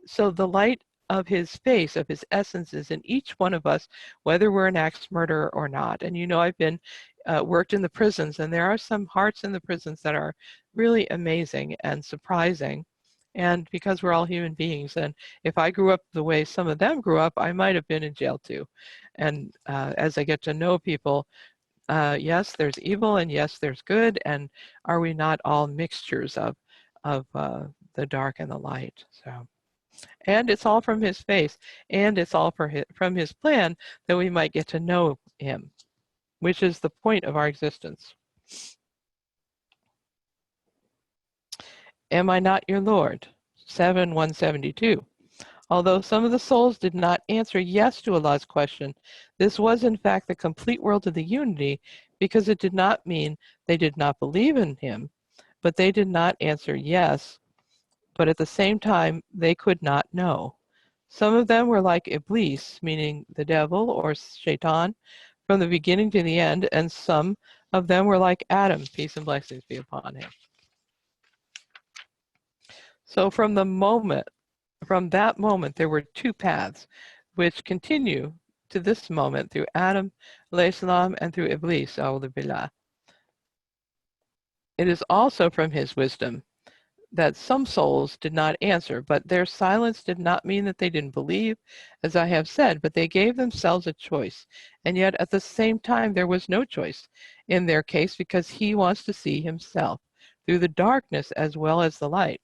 so the light of his face, of his essence is in each one of us, whether we're an axe murderer or not. And you know, I've been worked in the prisons, and there are some hearts in the prisons that are really amazing and surprising. And because we're all human beings, and if I grew up the way some of them grew up, I might have been in jail too. And as I get to know people, yes, there's evil, and yes, there's good, and are we not all mixtures of the dark and the light? So, and it's all from his face, and it's all from his plan that we might get to know him, which is the point of our existence. Am I not your Lord? 7:172. Although some of the souls did not answer yes to Allah's question, this was in fact the complete world of the unity, because it did not mean they did not believe in him, but they did not answer yes, but at the same time they could not know. Some of them were like Iblis, meaning the devil or Shaitan, from the beginning to the end, and some of them were like Adam, peace and blessings be upon him. So from that moment, there were two paths, which continue to this moment through Adam, alayhi salam, and through Iblis, a'udhu billah. It is also from his wisdom that some souls did not answer, but their silence did not mean that they didn't believe, as I have said, but they gave themselves a choice. And yet at the same time, there was no choice in their case, because he wants to see himself through the darkness as well as the light.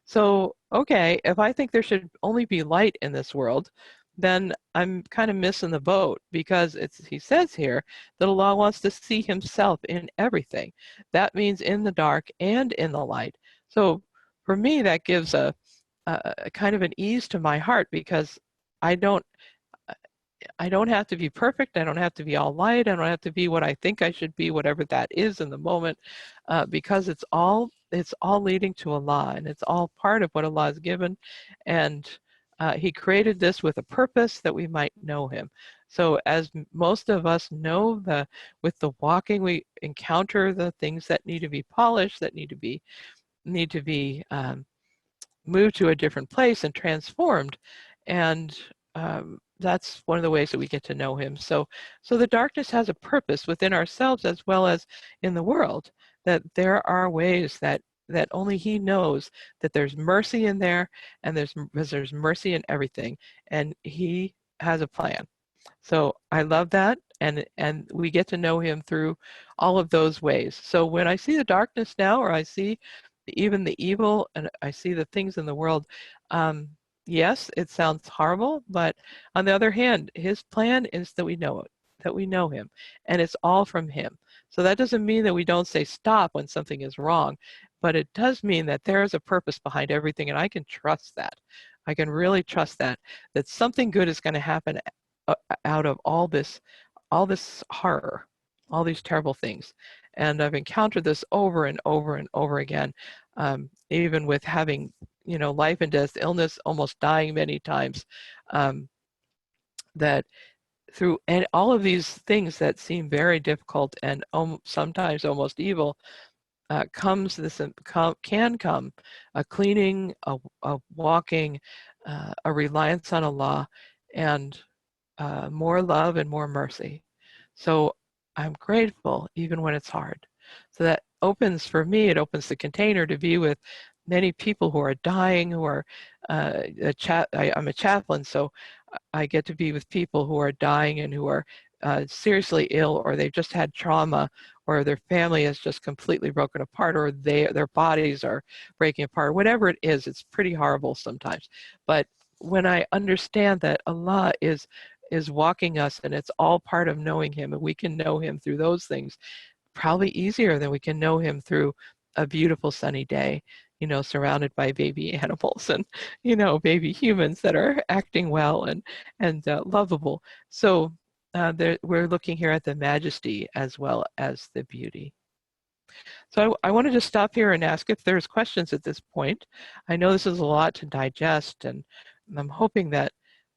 So, okay, if I think there should only be light in this world, then I'm kind of missing the boat, because he says here that Allah wants to see himself in everything. That means in the dark and in the light. So for me, that gives a kind of an ease to my heart, because I don't have to be perfect. I don't have to be all light. I don't have to be what I think I should be, whatever that is in the moment, because it's all leading to Allah, and it's all part of what Allah has given. And he created this with a purpose, that we might know him. So as most of us know, with the walking, we encounter the things that need to be polished, that need to be moved to a different place and transformed. And that's one of the ways that we get to know him. So the darkness has a purpose within ourselves as well as in the world, that there are ways that only he knows, that there's mercy in there, and there's mercy in everything, and he has a plan. So I love that, and we get to know him through all of those ways. So when I see the darkness now, or I see even the evil, and I see the things in the world, yes, it sounds horrible, but on the other hand, his plan is that we know it, that we know him, and it's all from him. So that doesn't mean that we don't say stop when something is wrong, but it does mean that there is a purpose behind everything, and I can trust that. I can really trust that something good is going to happen out of all this horror, all these terrible things. And I've encountered this over and over and over again, even with having, life and death, illness, almost dying many times, that through all of these things that seem very difficult and sometimes almost evil, can come a cleaning, a walking, a reliance on Allah, and more love and more mercy. So I'm grateful even when it's hard. So that opens, for me, it opens the container to be with many people who are dying, who are, I'm a chaplain, so I get to be with people who are dying and who are seriously ill, or they've just had trauma, or their family has just completely broken apart, or their bodies are breaking apart. Whatever it is, it's pretty horrible sometimes. But when I understand that Allah is walking us, and it's all part of knowing him, and we can know him through those things probably easier than we can know him through a beautiful sunny day, surrounded by baby animals and, baby humans that are acting well and lovable. So we're looking here at the majesty as well as the beauty. So I wanted to stop here and ask if there's questions at this point. I know this is a lot to digest, and I'm hoping that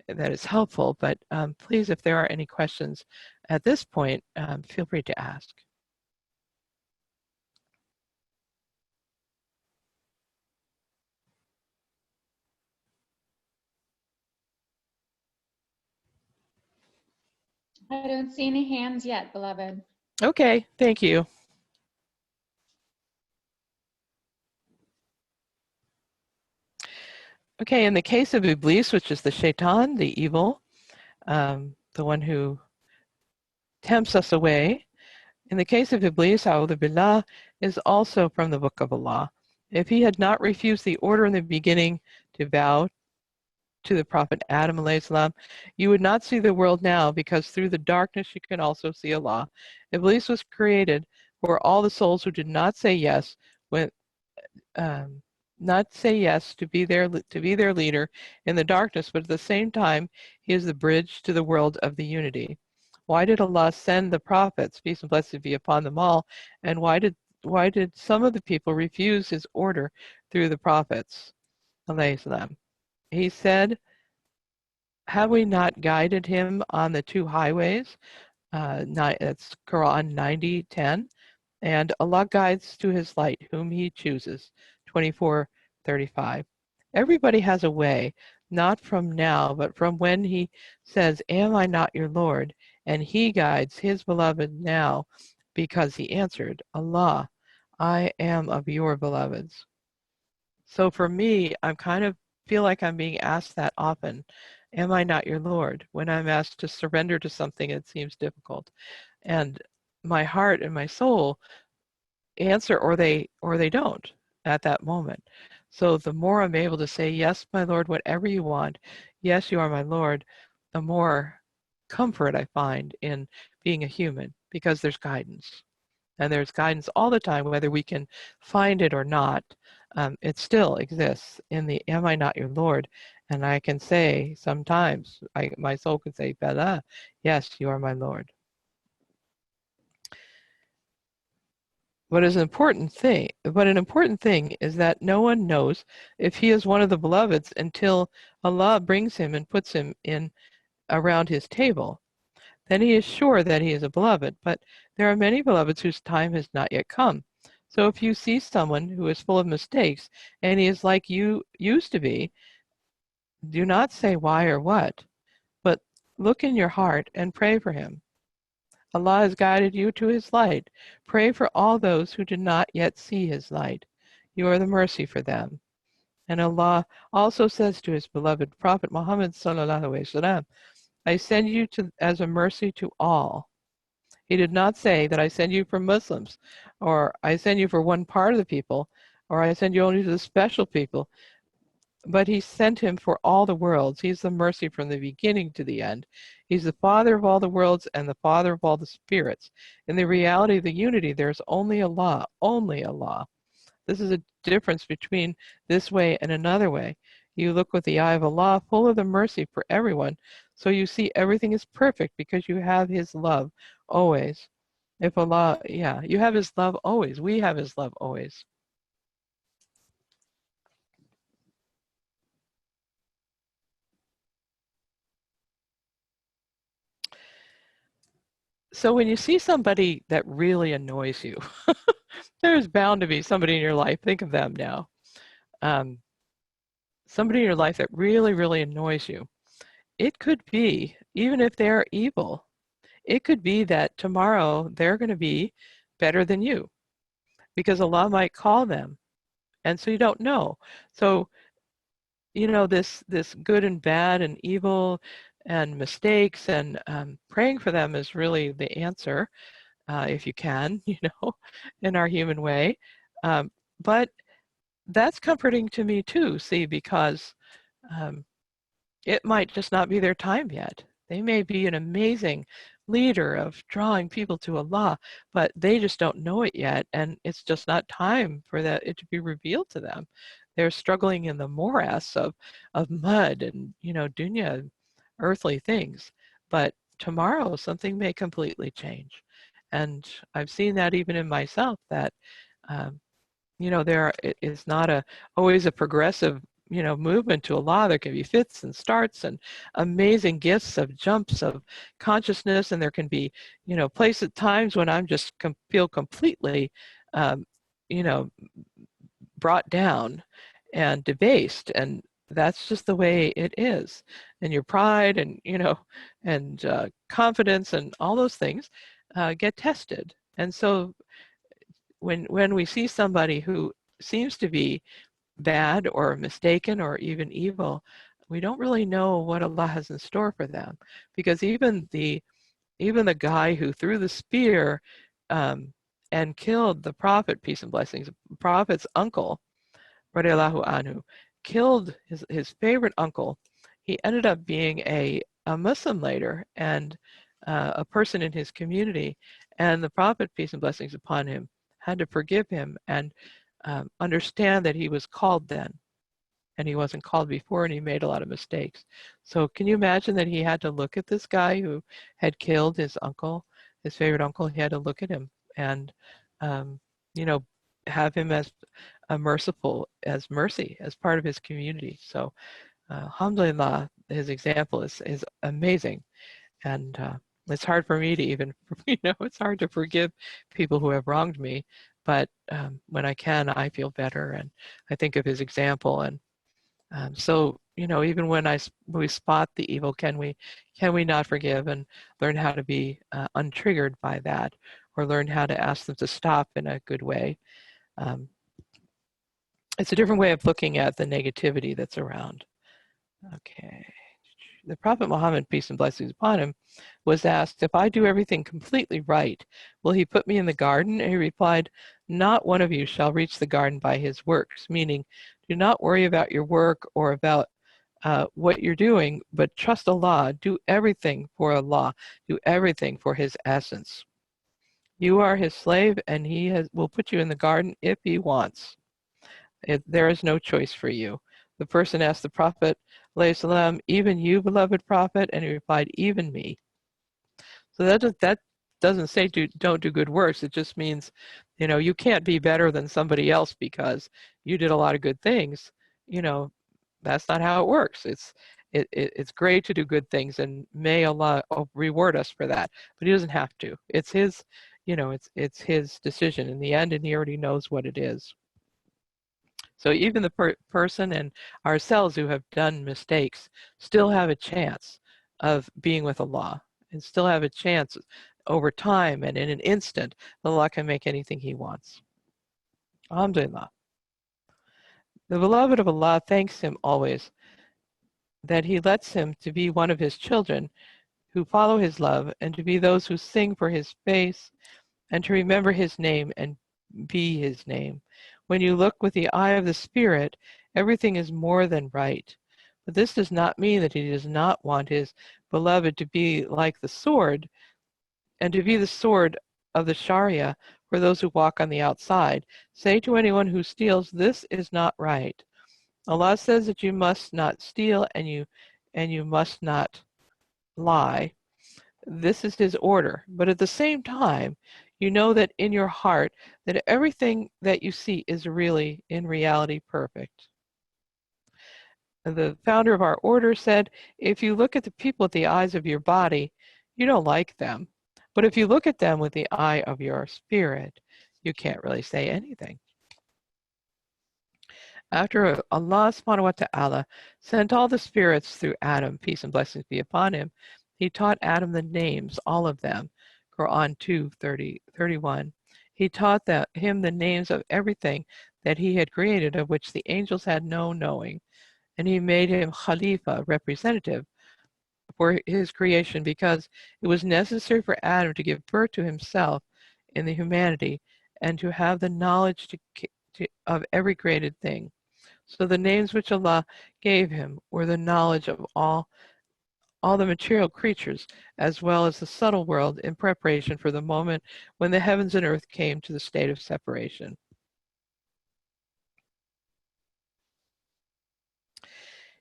is helpful, but please, if there are any questions at this point, feel free to ask. I don't see any hands yet, beloved. Okay, thank you. Okay, in the case of Iblis, which is the shaitan, the evil, the one who tempts us away, in the case of Iblis, A'udhu Billah, is also from the Book of Allah. If he had not refused the order in the beginning to bow to the Prophet Adam alayhi salam, you would not see the world now, because through the darkness you can also see Allah. Iblis was created for all the souls who did not say yes when not say yes to be their leader in the darkness, but at the same time he is the bridge to the world of the unity. Why did Allah send the prophets, peace and blessings be upon them all, and why did some of the people refuse his order through the prophets? Alayhi salam. He said, have we not guided him on the two highways? That's Quran 90:10. And Allah guides to his light whom he chooses. 24:35. Everybody has a way, not from now, but from when he says, am I not your Lord? And he guides his beloved now, because he answered, Allah, I am of your beloveds. So for me, I'm kind of feel like I'm being asked that often. Am I not your Lord? When I'm asked to surrender to something that seems difficult. And my heart and my soul answer, or they don't at that moment. So the more I'm able to say, yes, my Lord, whatever you want, yes, you are my Lord, the more comfort I find in being a human, because there's guidance. And there's guidance all the time, whether we can find it or not. It still exists in the am I not your Lord? And I can say sometimes, my soul can say, Bella, yes, you are my Lord. But an important thing is that no one knows if he is one of the beloveds until Allah brings him and puts him in around his table. Then he is sure that he is a beloved, but there are many beloveds whose time has not yet come. So if you see someone who is full of mistakes and he is like you used to be, do not say why or what, but look in your heart and pray for him. Allah has guided you to his light. Pray for all those who do not yet see his light. You are the mercy for them. And Allah also says to his beloved Prophet Muhammad sallallahu alaihi wasallam, I send you as a mercy to all. He did not say that I send you for Muslims, or I send you for one part of the people, or I send you only to the special people. But he sent him for all the worlds. He's the mercy from the beginning to the end. He's the Father of all the worlds and the Father of all the spirits. In the reality of the unity, there's only Allah, only Allah. This is a difference between this way and another way. You look with the eye of Allah, full of the mercy for everyone, so you see everything is perfect because you have his love always. If Allah, you have his love always. We have his love always. So when you see somebody that really annoys you, there's bound to be somebody in your life, think of them now, somebody in your life that really, really annoys you. It could be, even if they're evil, it could be that tomorrow they're going to be better than you, because Allah might call them, and so you don't know. So, you know, this good and bad and evil and mistakes, and praying for them is really the answer. If you can, you know, in our human way. But that's comforting to me too, see, because it might just not be their time yet. They may be an amazing leader of drawing people to Allah, but they just don't know it yet, and it's just not time for it to be revealed to them. They're struggling in the morass of mud and, you know, dunya, earthly things. But tomorrow something may completely change. And I've seen that even in myself, that you know, it is not always a progressive, you know, movement to Allah. There can be fits and starts and amazing gifts of jumps of consciousness, and there can be, you know, times when I'm just feel completely, you know, brought down and debased, and that's just the way it is. And your pride and, and confidence and all those things get tested. And so when we see somebody who seems to be bad or mistaken or even evil, we don't really know what Allah has in store for them, because even the guy who threw the spear and killed the Prophet, peace and blessings, the Prophet's uncle, radiallahu anhu, killed his favorite uncle. He ended up being a Muslim later, and a person in his community, and the Prophet, peace and blessings upon him, had to forgive him and understand that he was called then, and he wasn't called before, and he made a lot of mistakes. So can you imagine that he had to look at this guy who had killed his uncle, his favorite uncle? He had to look at him and, have him as as mercy, as part of his community. So alhamdulillah, his example is amazing. And it's hard for me to even, it's hard to forgive people who have wronged me. But when I can, I feel better, and I think of his example. And so, even when we spot the evil, can we not forgive and learn how to be untriggered by that, or learn how to ask them to stop in a good way? It's a different way of looking at the negativity that's around. Okay. The Prophet Muhammad, peace and blessings upon him, was asked, if I do everything completely right, will he put me in the garden? And he replied, not one of you shall reach the garden by his works, meaning do not worry about your work or about what you're doing, but trust Allah. Do everything for Allah. Do everything for his essence. You are his slave, and he will put you in the garden if he wants. There is no choice for you. The person asked the Prophet, ﷺ, even you, beloved Prophet? And he replied, even me. So that doesn't say don't do good works. It just means, you can't be better than somebody else because you did a lot of good things. That's not how it works. It's great to do good things, and may Allah reward us for that. But he doesn't have to. It's his, it's his decision in the end, and he already knows what it is. So even the person and ourselves who have done mistakes still have a chance of being with Allah, and still have a chance over time and in an instant that Allah can make anything he wants. Alhamdulillah. The beloved of Allah thanks him always that he lets him to be one of his children who follow his love, and to be those who sing for his face, and to remember his name and be his name. When you look with the eye of the Spirit, everything is more than right. But this does not mean that he does not want his beloved to be like the sword, and to be the sword of the Sharia for those who walk on the outside. Say to anyone who steals, this is not right. Allah says that you must not steal, and you must not lie. This is his order. But at the same time, you know that in your heart that everything that you see is really, in reality, perfect. The founder of our order said, if you look at the people with the eyes of your body, you don't like them. But if you look at them with the eye of your spirit, you can't really say anything. After Allah subhanahu wa ta'ala sent all the spirits through Adam, peace and blessings be upon him, he taught Adam the names, all of them. Quran 2:31. He taught him the names of everything that he had created, of which the angels had no knowing. And he made him Khalifa, representative, for his creation, because it was necessary for Adam to give birth to himself in the humanity and to have the knowledge of every created thing. So the names which Allah gave him were the knowledge of all the material creatures, as well as the subtle world, in preparation for the moment when the heavens and earth came to the state of separation.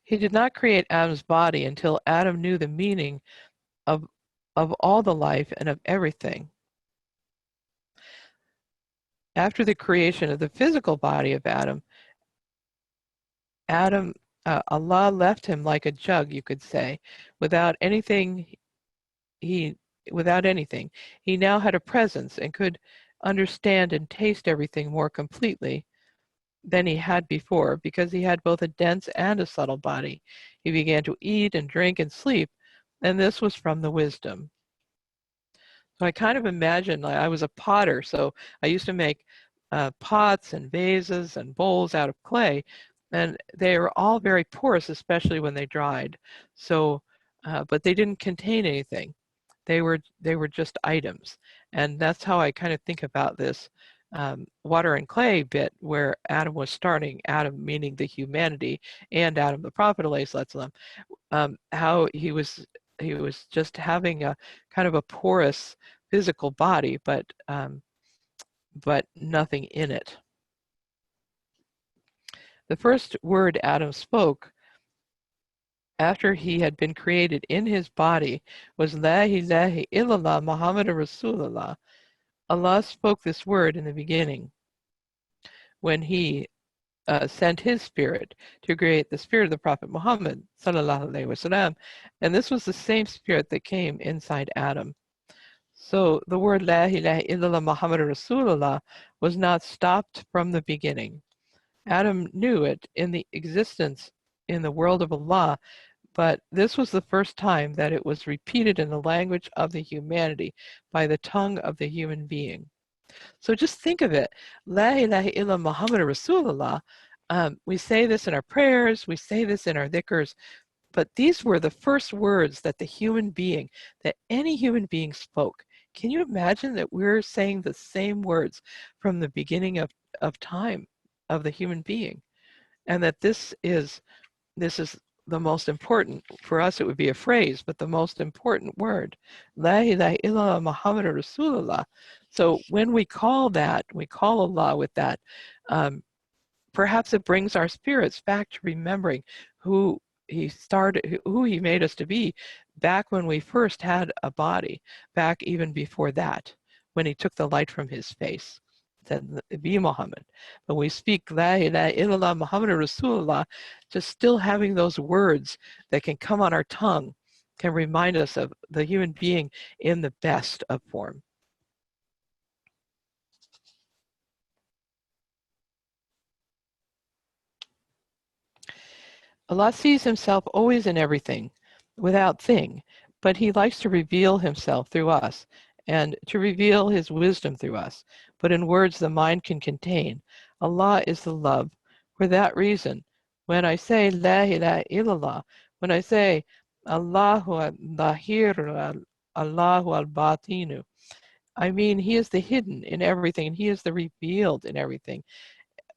He did not create Adam's body until Adam knew the meaning of all the life and of everything. After the creation of the physical body of Adam, Allah left him like a jug, you could say, without anything. He now had a presence and could understand and taste everything more completely than he had before, because he had both a dense and a subtle body. He began to eat and drink and sleep, and this was from the wisdom. So I kind of imagine, like, I was a potter, so I used to make pots and vases and bowls out of clay, and they were all very porous, especially when they dried. So, but they didn't contain anything. They were just items, and that's how I kind of think about this water and clay bit, where Adam was starting. Adam meaning the humanity, and Adam the prophet, how he was just having a kind of a porous physical body, but nothing in it. The first word Adam spoke after he had been created in his body was La ilaha illallah Muhammadur Rasulullah. Allah spoke this word in the beginning when he sent his spirit to create the spirit of the Prophet Muhammad sallallahu alaihi wasallam, and this was the same spirit that came inside Adam. So the word La ilaha illallah Muhammadur Rasulullah was not stopped from the beginning. Adam knew it in the existence in the world of Allah, but this was the first time that it was repeated in the language of the humanity by the tongue of the human being. So just think of it. La ilaha illallah Muhammadur Rasulullah. We say this in our prayers, we say this in our dhikrs, but these were the first words that that any human being spoke. Can you imagine that we're saying the same words from the beginning of time of the human being? And that this is the most important, for us it would be a phrase, but the most important word. La ilaha illallah Muhammadur Rasulullah. So when we call Allah with that, perhaps it brings our spirits back to remembering who he made us to be back when we first had a body, back even before that, when he took the light from his face, said, be Muhammad. But we speak La ilaha illallah Muhammadur Rasulullah, just still having those words that can come on our tongue can remind us of the human being in the best of form. Allah sees himself always in everything, without thing, but he likes to reveal himself through us and to reveal his wisdom through us, but in words the mind can contain. Allah is the love. For that reason, when I say La ilaha illallah, when I say Allahu al-Lahir, Allahu al-Batinu, I mean he is the hidden in everything, and he is the revealed in everything.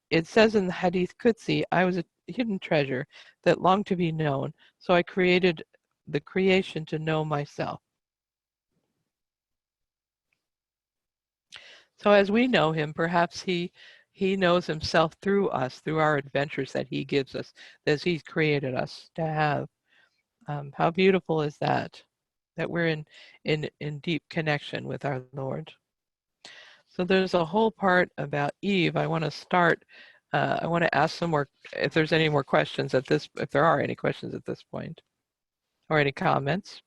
It says in the Hadith Qudsi, I was a hidden treasure that longed to be known, so I created the creation to know myself. So as we know him, perhaps he knows himself through us, through our adventures that he gives us, that he's created us to have. How beautiful is that? That we're in deep connection with our Lord. So there's a whole part about Eve. I want to start. I want to ask some more, if there's any more questions if there are any questions at this point, or any comments.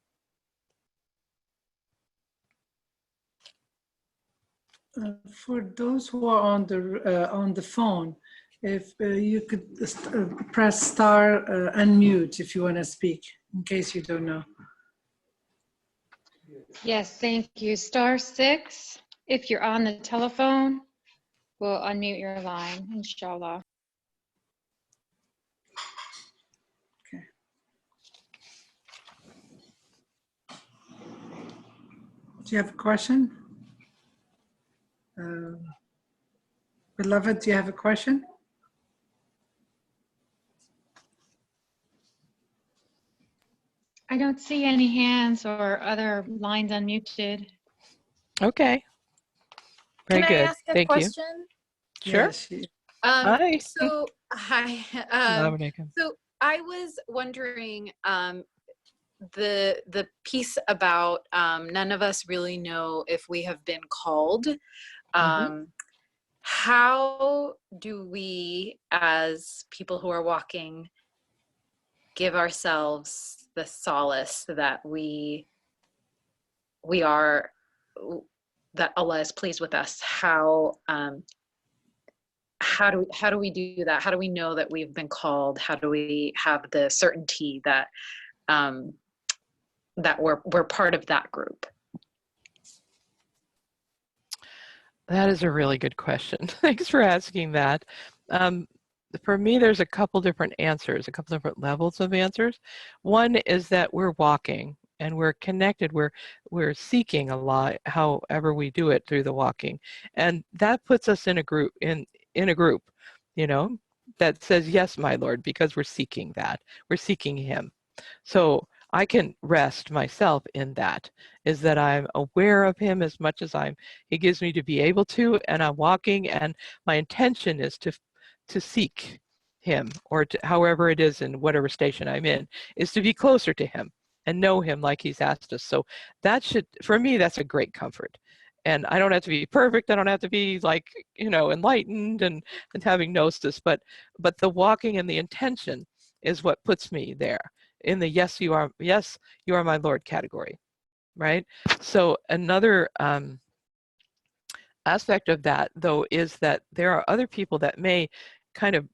For those who are on the phone, if you could press star unmute if you want to speak, in case you don't know. Yes, thank you. *6. If you're on the telephone, we'll unmute your line, inshallah. Okay. Do you have a question? Beloved, do you have a question? I don't see any hands or other lines unmuted. Okay. Very Can good. I ask a Thank question? you. Sure. Yes, Hi. So hi. Assalamu So I was wondering the piece about none of us really know if we have been called. How do we, as people who are walking, give ourselves the solace that we are, that Allah is pleased with us? How how do we do that? How do we know that we've been called? How do we have the certainty that that we're part of that group? That is a really good question. Thanks for asking that. For me, there's a couple different answers, a couple different levels of answers. One is that we're walking and we're connected. We're seeking a lot, however we do it through the walking, and that puts us in a group, in a group, you know, that says, "Yes, my Lord," because we're seeking that. We're seeking Him. So I can rest myself in that, is that I'm aware of Him as much as He gives me to be able to, and I'm walking, and my intention is to seek Him, or to, however it is in whatever station I'm in, is to be closer to Him and know Him like He's asked us. So that should, for me, that's a great comfort. And I don't have to be perfect. I don't have to be like, you know, enlightened and having gnosis, but the walking and the intention is what puts me there in the yes, you are my Lord category, right? So another aspect of that, though, is that there are other people that may kind of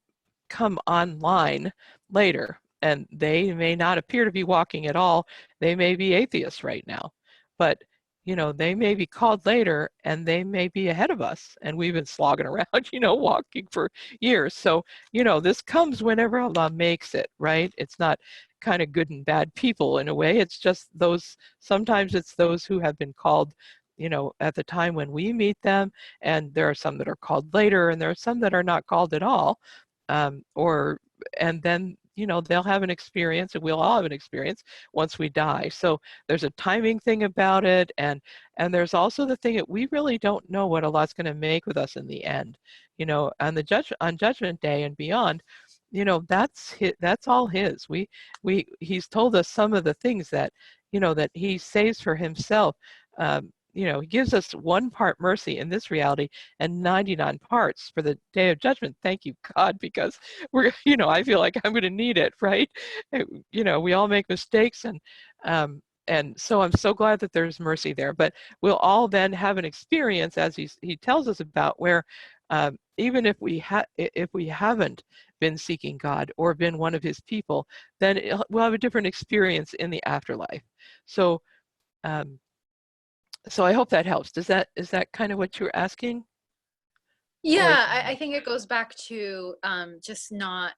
come online later, and they may not appear to be walking at all. They may be atheists right now, but you know, they may be called later, and they may be ahead of us, and we've been slogging around, you know, walking for years. So, you know, this comes whenever Allah makes it, right? It's not kind of good and bad people in a way. It's just those, sometimes it's those who have been called, you know, at the time when we meet them, and there are some that are called later, and there are some that are not called at all, and then, you know, they'll have an experience, and we'll all have an experience once we die. So there's a timing thing about it, and there's also the thing that we really don't know what Allah's going to make with us in the end, you know, on Judgment Day and beyond. You know, that's all His. He's told us some of the things that, you know, that He saves for Himself. You know, He gives us 1 part mercy in this reality and 99 parts for the Day of Judgment. Thank you, God, because we're, you know, I feel like I'm going to need it, right? You know, we all make mistakes, and so I'm so glad that there's mercy there. But we'll all then have an experience, as He tells us about, where even if we haven't been seeking God or been one of His people, then we'll have a different experience in the afterlife. So. So I hope that helps. Is that kind of what you were asking? Yeah, I think it goes back to just not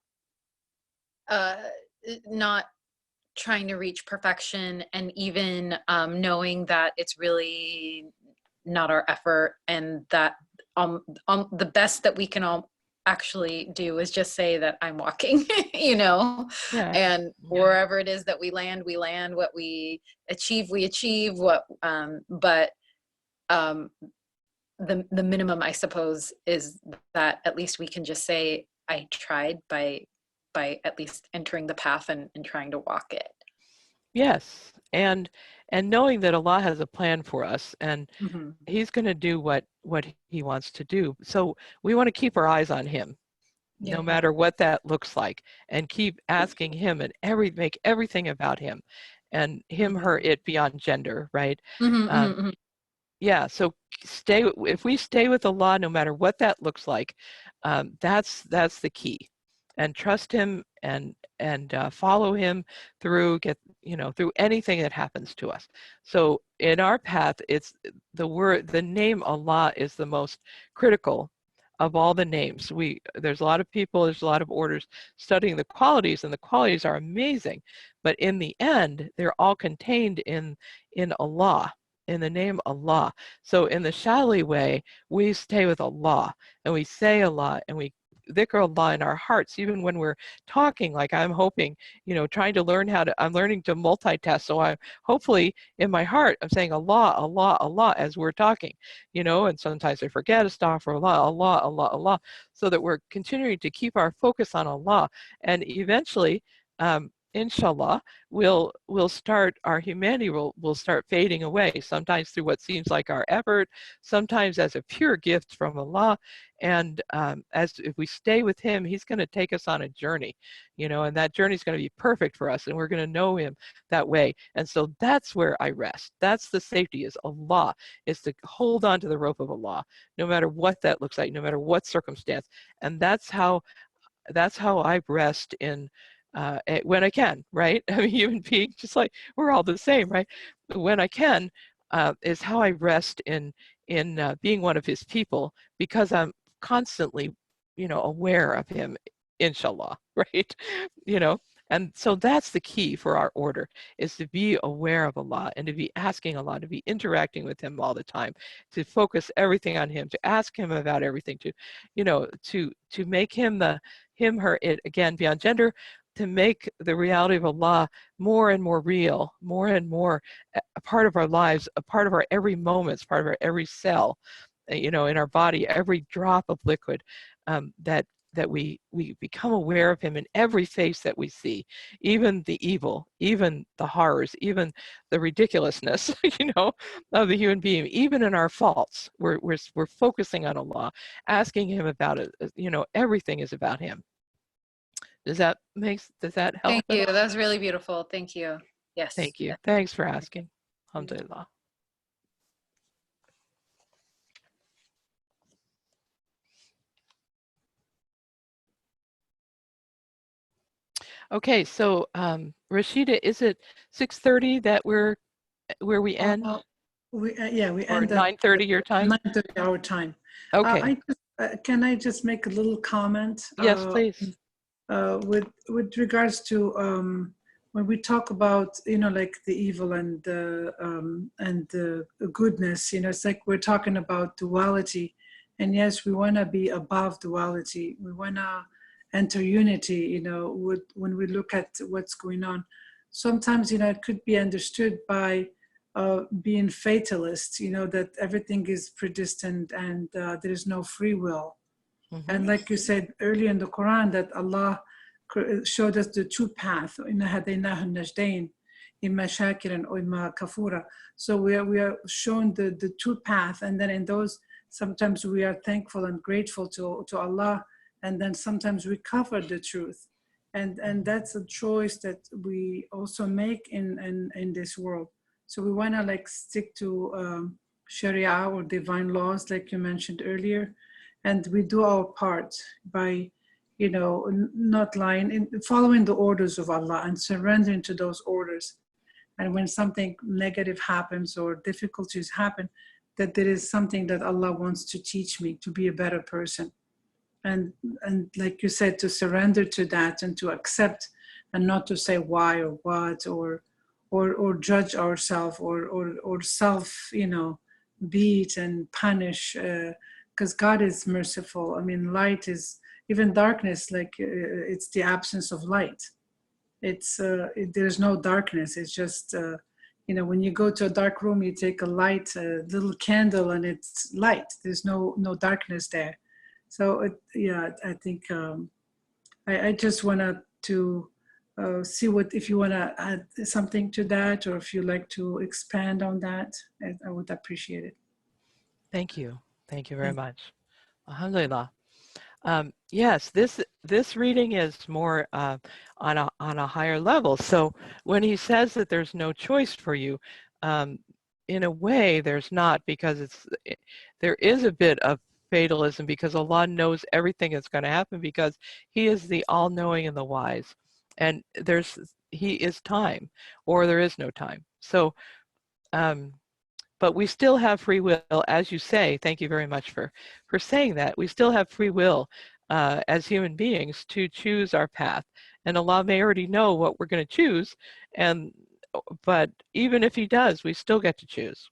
trying to reach perfection, and even knowing that it's really not our effort, and that the best that we can all actually do is just say that I'm walking, you know, Yeah. and wherever it is that we land, what we achieve, what, but the minimum, I suppose, is that at least we can just say, I tried, by at least entering the path and trying to walk it. Yes. And knowing that Allah has a plan for us, and He's going to do what He wants to do. So we want to keep our eyes on Him, no matter what that looks like, and keep asking Him, and make everything about Him, and Him, her, it, beyond gender, right? Yeah. So if we stay with Allah, no matter what that looks like, that's the key, and trust Him, and follow Him through through anything that happens to us. So in our path, it's the name Allah is the most critical of all the names. There's a lot of people, there's a lot of orders studying the qualities, and the qualities are amazing, but in the end, they're all contained in Allah, in the name Allah. So in the Shali way, we stay with Allah, and we say Allah, and we dhikr Allah in our hearts, even when we're talking. Like I'm hoping, you know, trying to learn I'm learning to multitask. So I'm hopefully in my heart, I'm saying Allah, Allah, Allah as we're talking, you know, and sometimes I forget astaghfirullah, Allah, Allah, Allah, so that we're continuing to keep our focus on Allah. And eventually, inshallah, we'll start, our humanity will start fading away, sometimes through what seems like our effort, sometimes as a pure gift from Allah. And as if we stay with him, he's going to take us on a journey, you know, and that journey is going to be perfect for us, and we're going to know him that way. And so that's where I rest. That's the safety, is Allah, is to hold on to the rope of Allah, no matter what that looks like, no matter what circumstance. And that's how I rest in, when I can, right? I mean, human being, just like we're all the same, right? When I can, is how I rest in being one of his people, because I'm constantly, you know, aware of him, inshallah, right? You know, and so that's the key for our order, is to be aware of Allah and to be asking Allah, to be interacting with him all the time, to focus everything on him, to ask him about everything, to, you know, to make him him, her, it, again, beyond gender, to make the reality of Allah more and more real, more and more a part of our lives, a part of our every moment, part of our every cell, you know, in our body, every drop of liquid, that we become aware of him in every face that we see, even the evil, even the horrors, even the ridiculousness, you know, of the human being, even in our faults. We're focusing on Allah, asking him about it. You know, everything is about him. Does that help? Thank you. That was really beautiful. Thank you. Yes. Thank you. Thanks for asking. Alhamdulillah. Okay, so Rashida, is it 6:30 that where we end? We Or end 9:30 your time? 9:30 our time. Okay. Can I just make a little comment? Yes, please. With regards to when we talk about, you know, like the evil and the goodness, you know, it's like we're talking about duality, and yes, we want to be above duality. We want to enter unity, you know, when we look at what's going on. Sometimes, you know, it could be understood by being fatalist, you know, that everything is predestined and there is no free will. Mm-hmm. And like you said earlier in the Quran, that Allah showed us the two paths. So we are shown the two paths, and then in those, sometimes we are thankful and grateful to Allah, and then sometimes we cover the truth. And that's a choice that we also make in this world. So we want to like stick to Sharia or divine laws, like you mentioned earlier, and we do our part by, you know, not lying, following the orders of Allah and surrendering to those orders. And when something negative happens or difficulties happen, that there is something that Allah wants to teach me to be a better person. And like you said, to surrender to that and to accept, and not to say why or what or judge ourselves or self, you know, beat and punish, because God is merciful. I mean, light is, even darkness, like it's the absence of light. It's there's no darkness. It's just you know, when you go to a dark room, you take a light, a little candle, and it's light. There's no darkness there. So yeah, I think I just wanted to see what, if you want to add something to that, or if you like to expand on that, I would appreciate it. Thank you. Thank you very much. Alhamdulillah. Yes, this reading is more on a higher level. So when he says that there's no choice for you, in a way there's not, because there is a bit of fatalism, because Allah knows everything that's going to happen, because he is the all-knowing and the wise, and he is time, or there is no time. So but we still have free will, as you say. Thank you very much for saying that. We still have free will as human beings to choose our path, and Allah may already know what we're going to choose, but even if he does, we still get to choose.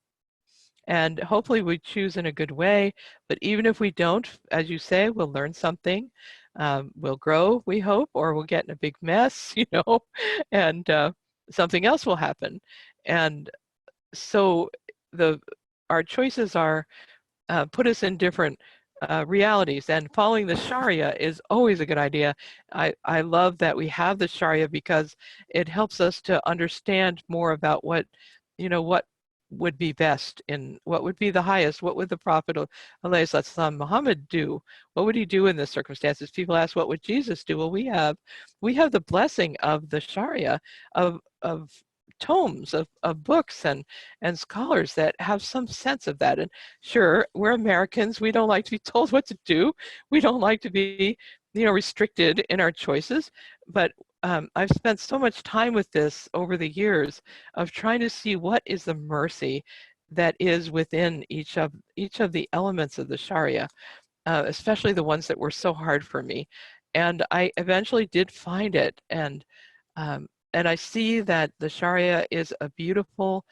And hopefully we choose in a good way. But even if we don't, as you say, we'll learn something. We'll grow, we hope, or we'll get in a big mess, you know, and something else will happen. And so our choices are put us in different realities, and following the Sharia is always a good idea. I love that we have the Sharia because it helps us to understand more about what, what would be best, in what would be the highest, what would the Prophet Muhammad do, what would he do in this circumstances. People ask, what would Jesus do? Well, we have the blessing of the Sharia, of tomes of books and scholars that have some sense of that. And sure, we're Americans, we don't like to be told what to do, we don't like to be restricted in our choices, but I've spent so much time with this over the years of trying to see what is the mercy that is within each of the elements of the Sharia, especially the ones that were so hard for me. And I eventually did find it, and I see that the Sharia is a beautiful,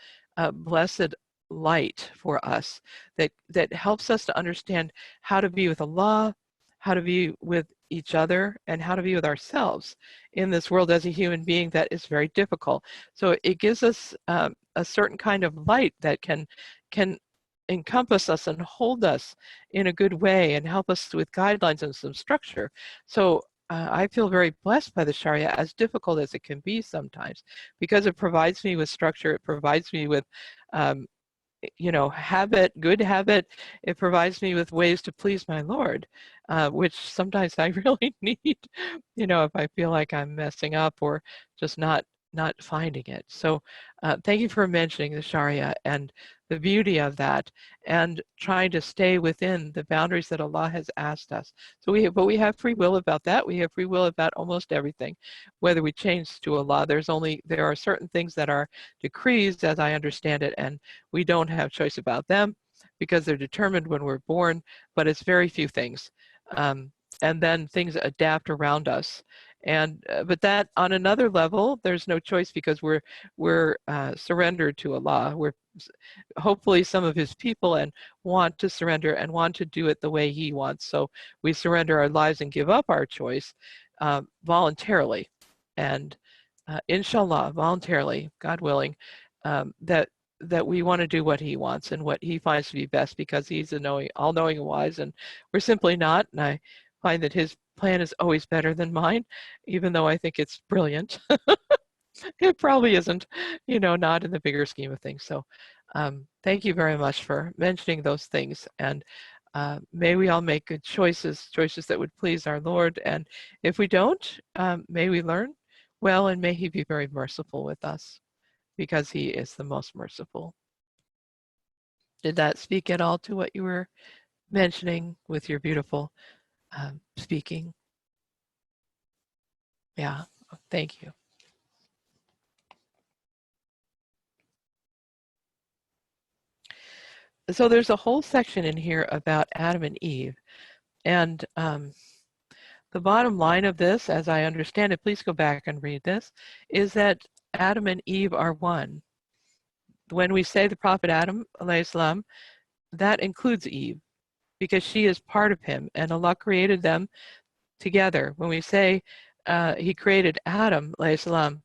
blessed light for us that helps us to understand how to be with Allah, how to be with each other, and how to be with ourselves in this world as a human being that is very difficult. So it gives us a certain kind of light that can encompass us and hold us in a good way and help us with guidelines and some structure. So I feel very blessed by the Sharia, as difficult as it can be sometimes, because it provides me with structure, it provides me with good habit. It provides me with ways to please my Lord, which sometimes I really need, if I feel like I'm messing up or just not finding it. So thank you for mentioning the Sharia and the beauty of that, and trying to stay within the boundaries that Allah has asked us. So but we have free will about that. We have free will about almost everything. Whether we change to Allah, there are certain things that are decrees, as I understand it, and we don't have choice about them because they're determined when we're born, but it's very few things. And then things adapt around us. And but that on another level, there's no choice, because we're surrendered to Allah. We're hopefully some of His people and want to surrender and want to do it the way He wants. So we surrender our lives and give up our choice voluntarily, and inshallah, voluntarily, God willing, that we want to do what He wants and what He finds to be best, because He's all-knowing and wise, and we're simply not. And I find that His plan is always better than mine, even though I think it's brilliant. It probably isn't, not in the bigger scheme of things. So thank you very much for mentioning those things, and may we all make good choices that would please our Lord, and if we don't, may we learn well, and may He be very merciful with us, because He is the most merciful. Did that speak at all to what you were mentioning with your beautiful speaking? Yeah, thank you. So there's a whole section in here about Adam and Eve, and the bottom line of this, as I understand it, please go back and read this, is that Adam and Eve are one. When we say the Prophet Adam, alayhi salam, that includes Eve, because she is part of him, and Allah created them together. When we say He created Adam, alayhi salam,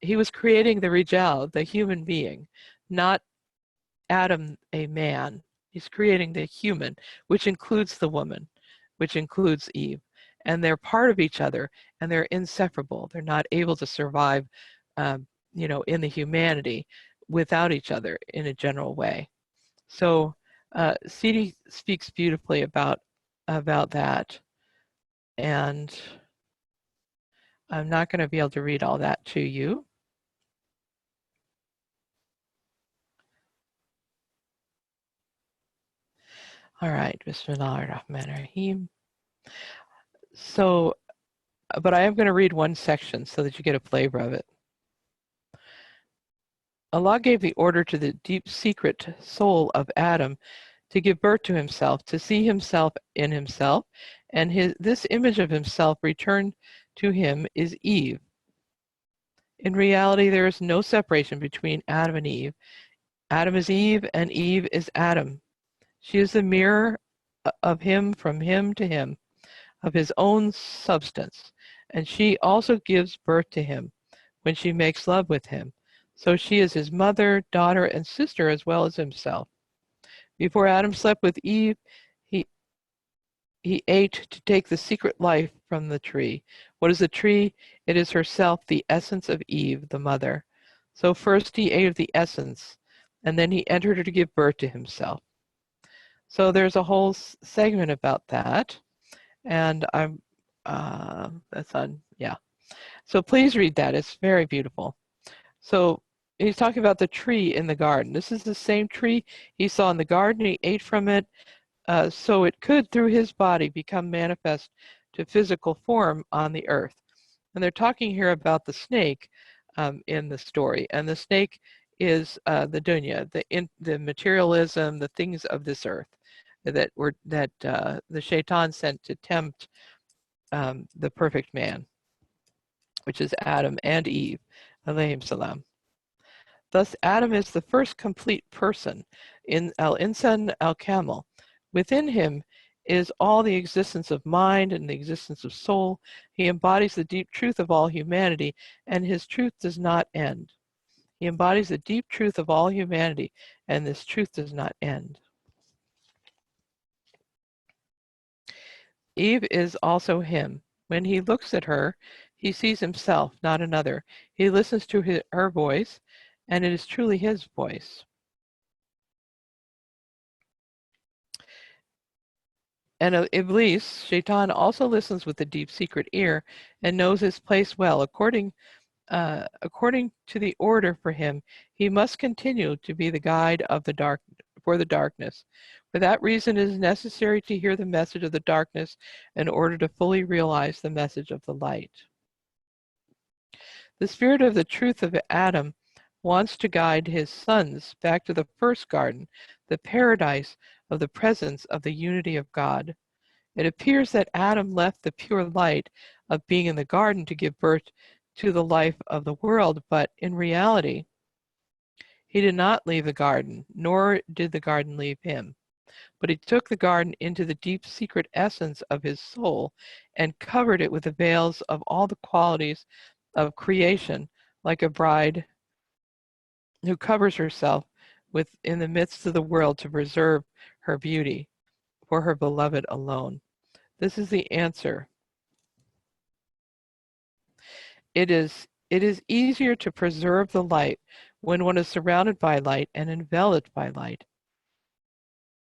He was creating the Rijal, the human being, not Adam, a man. He's creating the human, which includes the woman, which includes Eve. And they're part of each other, and they're inseparable. They're not able to survive, in the humanity without each other in a general way. So Sidi speaks beautifully about that. And I'm not going to be able to read all that to you. All right, Bismillahirrahmanirrahim. So, but I am going to read one section so that you get a flavor of it. Allah gave the order to the deep secret soul of Adam to give birth to himself, to see himself in himself, and this image of himself returned to him is Eve. In reality, there is no separation between Adam and Eve. Adam is Eve, and Eve is Adam. She is the mirror of him, from him to him, of his own substance, and she also gives birth to him when she makes love with him. So she is his mother, daughter, and sister, as well as himself. Before Adam slept with Eve, he ate to take the secret life from the tree. What is the tree? It is herself, the essence of Eve, the mother. So first he ate of the essence, and then he entered her to give birth to himself. So there's a whole segment about that, and I'm that's on, yeah. So please read that. It's very beautiful. So he's talking about the tree in the garden. This is the same tree he saw in the garden. He ate from it, so it could, through his body, become manifest to physical form on the earth. And they're talking here about the snake in the story. And the snake is the dunya, the materialism, the things of this earth that the shaitan sent to tempt the perfect man, which is Adam and Eve, alayhim salam. Thus, Adam is the first complete person in al-insan al-kamil. Within him is all the existence of mind and the existence of soul. He embodies the deep truth of all humanity, and his truth does not end. He embodies the deep truth of all humanity, and this truth does not end. Eve is also him. When he looks at her, he sees himself, not another. He listens to her voice, and it is truly his voice. And Iblis, Shaitan, also listens with a deep secret ear and knows his place well. According to the order for him, he must continue to be the guide of the darkness. For that reason, it is necessary to hear the message of the darkness in order to fully realize the message of the light. The spirit of the truth of Adam wants to guide his sons back to the first garden, the paradise of the presence of the unity of God. It appears that Adam left the pure light of being in the garden to give birth to the life of the world, but in reality, he did not leave the garden, nor did the garden leave him. But he took the garden into the deep secret essence of his soul and covered it with the veils of all the qualities of creation, like a bride who covers herself in the midst of the world to preserve her beauty for her beloved alone. This is the answer. It is easier to preserve the light when one is surrounded by light and enveloped by light.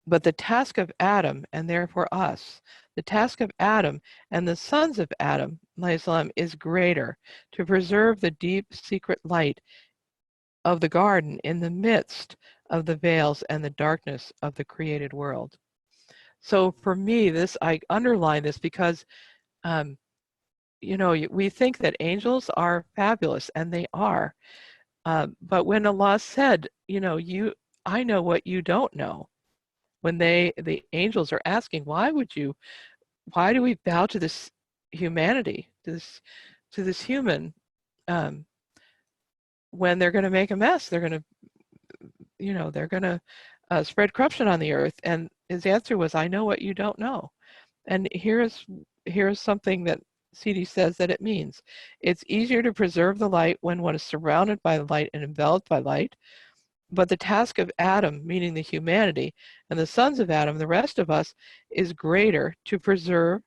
But the task of Adam, and therefore us, the task of Adam and the sons of Adam, is greater, to preserve the deep secret light of the garden in the midst of the veils and the darkness of the created world. So for me, I underline this because, we think that angels are fabulous, and they are. But when Allah said, I know what you don't know, when the angels are asking, why do we bow to this humanity, to this human, when they're going to make a mess, they're going to spread corruption on the earth? And his answer was, I know what you don't know. And here's something that CD says that it means. It's easier to preserve the light when one is surrounded by light and enveloped by light. But the task of Adam, meaning the humanity, and the sons of Adam, the rest of us, is greater, to preserve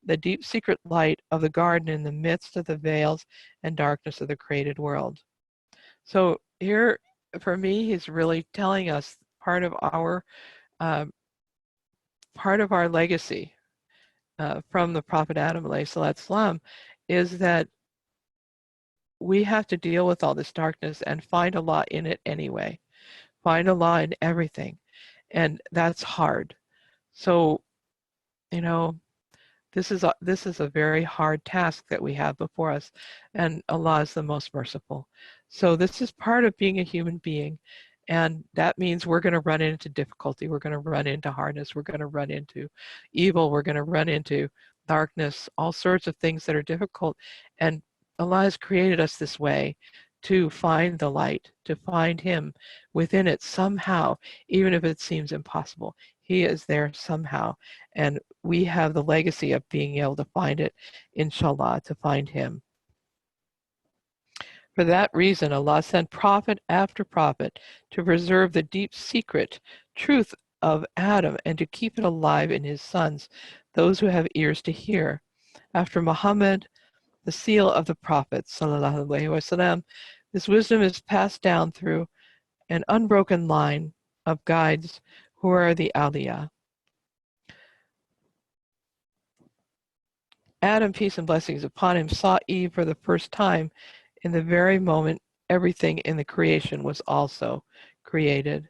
the deep secret light of the garden in the midst of the veils and darkness of the created world. So here, for me, he's really telling us part of our legacy from the Prophet Adam ﷺ is that we have to deal with all this darkness and find Allah in it anyway. Find Allah in everything. And that's hard. So, this is a very hard task that we have before us, and Allah is the most merciful. So this is part of being a human being, and that means we're going to run into difficulty, we're going to run into hardness, we're going to run into evil, we're going to run into darkness, all sorts of things that are difficult. And Allah has created us this way to find the light, to find Him within it somehow, even if it seems impossible. He is there somehow, and we have the legacy of being able to find it, inshallah, to find Him. For that reason, Allah sent prophet after prophet to preserve the deep secret truth of Adam and to keep it alive in his sons, those who have ears to hear. After Muhammad, the seal of the Prophet, sallallahu alaihi wasallam, this wisdom is passed down through an unbroken line of guides who are the awliya. Adam, peace and blessings upon him, saw Eve for the first time in the very moment everything in the creation was also created.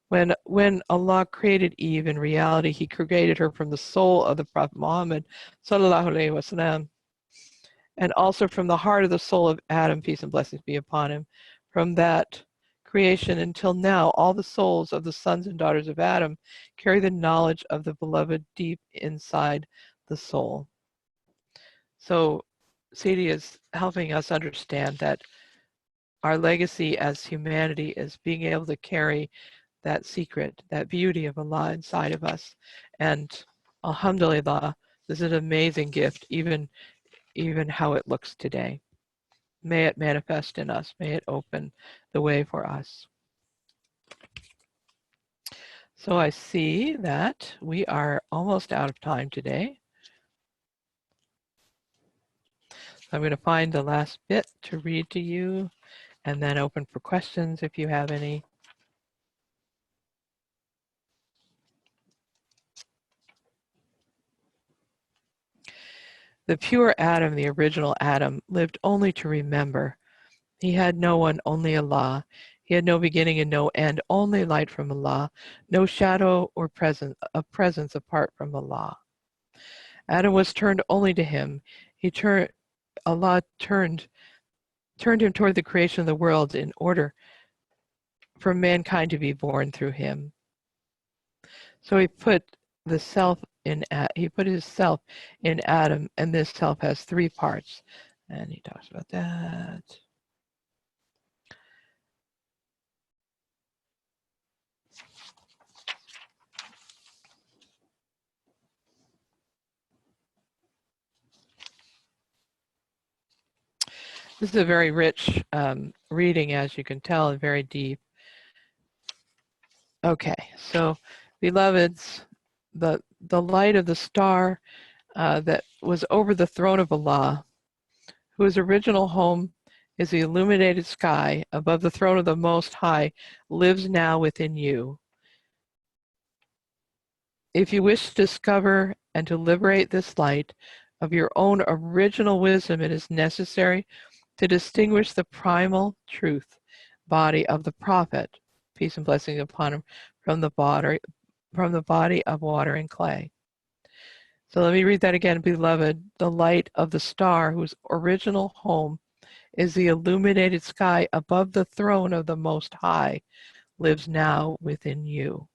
When Allah created Eve, in reality, He created her from the soul of the Prophet Muhammad, sallallahu alaihi wasallam, and also from the heart of the soul of Adam, peace and blessings be upon him. From that creation until now, all the souls of the sons and daughters of Adam carry the knowledge of the beloved deep inside the soul. So Sadie is helping us understand that our legacy as humanity is being able to carry that secret, that beauty of Allah inside of us. And alhamdulillah, this is an amazing gift, even how it looks today. May it manifest in us. May it open the way for us. So I see that we are almost out of time today. I'm going to find the last bit to read to you and then open for questions if you have any. The pure Adam, the original Adam, lived only to remember. He had no one, only Allah. He had no beginning and no end, only light from Allah, no shadow or presence apart from Allah. Adam was turned only to him. Allah turned him toward the creation of the world in order for mankind to be born through him. So he put his self in Adam, and this self has three parts. And he talks about that. This is a very rich reading, as you can tell, and very deep. Okay, so beloveds, the light of the star that was over the throne of Allah, whose original home is the illuminated sky above the throne of the Most High, lives now within you. If you wish to discover and to liberate this light of your own original wisdom, it is necessary to distinguish the primal truth body of the Prophet, peace and blessings upon him, from the body of water and clay. So let me read that again. Beloved, the light of the star whose original home is the illuminated sky above the throne of the Most High lives now within you.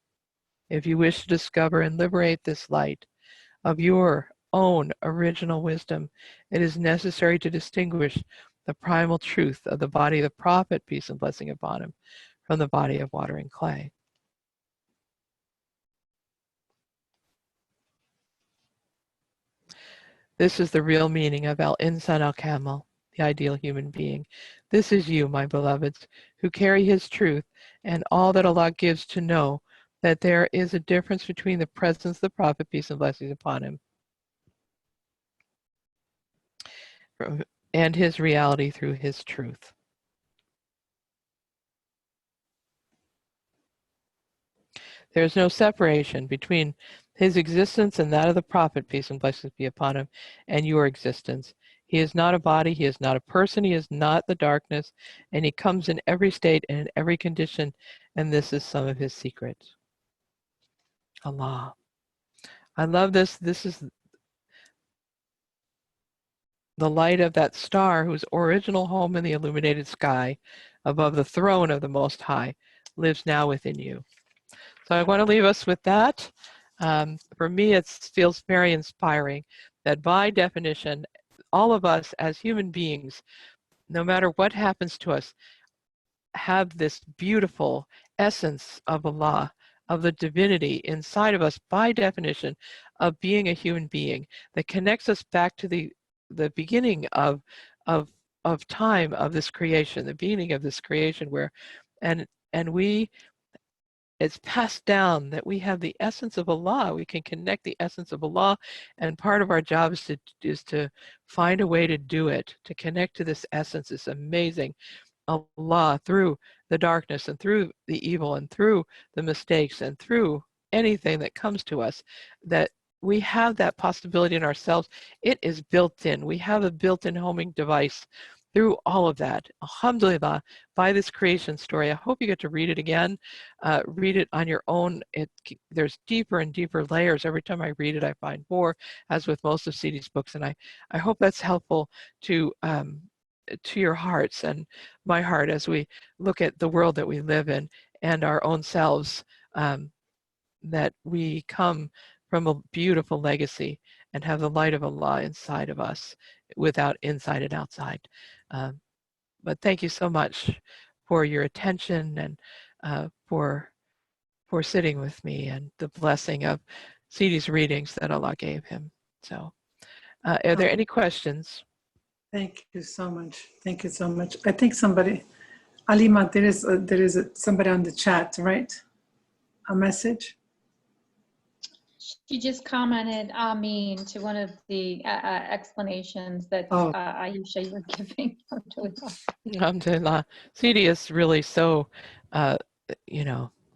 If you wish to discover and liberate this light of your own original wisdom, it is necessary to distinguish the primal truth of the body of the Prophet, peace and blessing upon him, from the body of water and clay. This is the real meaning of Al-Insan Al-Kamil, the ideal human being. This is you, my beloveds, who carry his truth and all that Allah gives to know that there is a difference between the presence of the Prophet, peace and blessings upon him, and his reality through his truth. There is no separation between his existence and that of the Prophet, peace and blessings be upon him, and your existence. He is not a body, he is not a person, he is not the darkness, and he comes in every state and in every condition, and this is some of his secrets. Allah. I love this. This is the light of that star whose original home in the illuminated sky above the throne of the Most High lives now within you. So I want to leave us with that. For me, it feels very inspiring that by definition, all of us as human beings, no matter what happens to us, have this beautiful essence of Allah, of the divinity inside of us by definition of being a human being that connects us back to the beginning of time, of this creation, the beginning of this creation, where and we it's passed down, that we have the essence of Allah. We can connect the essence of Allah, and part of our job is to find a way to do it, to connect to this essence, this amazing Allah, through the darkness and through the evil and through the mistakes and through anything that comes to us, that we have that possibility in ourselves. It is built in. We have a built-in homing device through all of that. Alhamdulillah, by this creation story. I hope you get to read it again. Read it on your own. There's deeper and deeper layers. Every time I read it, I find more, as with most of Siti's books. And I hope that's helpful to your hearts and my heart as we look at the world that we live in and our own selves, that we come from a beautiful legacy and have the light of Allah inside of us, without inside and outside. But thank you so much for your attention and for sitting with me, and the blessing of Siti's readings that Allah gave him. So are there any questions? Thank you so much. Thank you so much. I think somebody, Alima, there is somebody on the chat, right? A message? She just commented, Amin, to one of the explanations that Aisha, you were giving. Alhamdulillah. Siti is really so,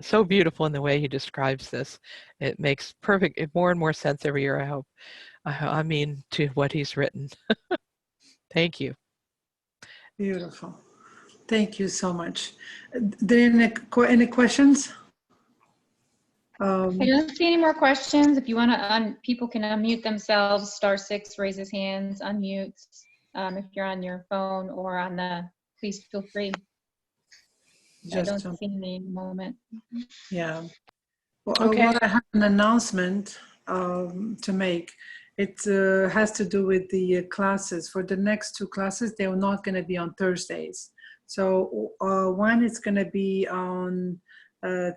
so beautiful in the way he describes this. It makes more and more sense every year, I hope. I mean, to what he's written. Thank you. Beautiful. Thank you so much. There any questions? I don't see any more questions. If you want to, people can unmute themselves. *6, raise his hands, unmute. If you're on your phone or on the, please feel free. I don't see any moment. Yeah. Well, Okay. What I have an announcement to make. It has to do with the classes. For the next 2 classes, they're not going to be on Thursdays. So one is going to be on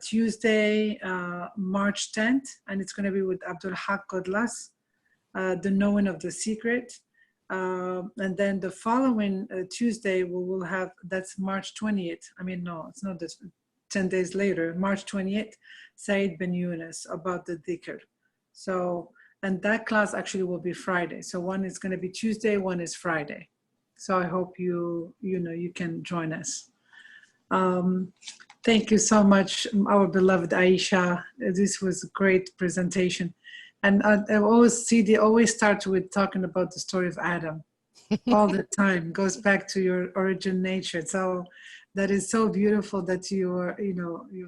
Tuesday, March 10th, and it's going to be with Abdul Haq Godlas, The Knowing of the Secret. And then the following Tuesday, we will have, that's March 20th. I mean, no, it's not this, 10 days later, March 28th, Said bin Yunus, about the dhikr. So, and that class actually will be Friday. So one is going to be Tuesday, one is Friday. So I hope you can join us. Thank you so much, our beloved Aisha. This was a great presentation. And I always see, they always start with talking about the story of Adam. All the time, goes back to your origin nature. So that is so beautiful that you're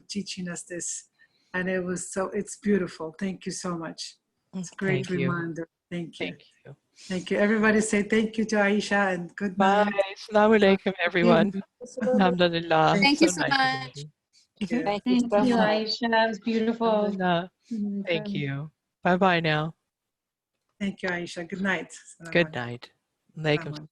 teaching us this. And it's beautiful. Thank you so much. It's a great reminder. Thank you. Thank you. Thank you. Everybody say thank you to Aisha and good night. Bye. Assalamu alaikum, everyone. Alhamdulillah. Thank you so nice much. to meet Yeah. Thank Thank you so you, much. Aisha. That was beautiful. Alhamdulillah. Thank you. Bye-bye now. Thank you, Aisha. Good night. Good night. Alaikum.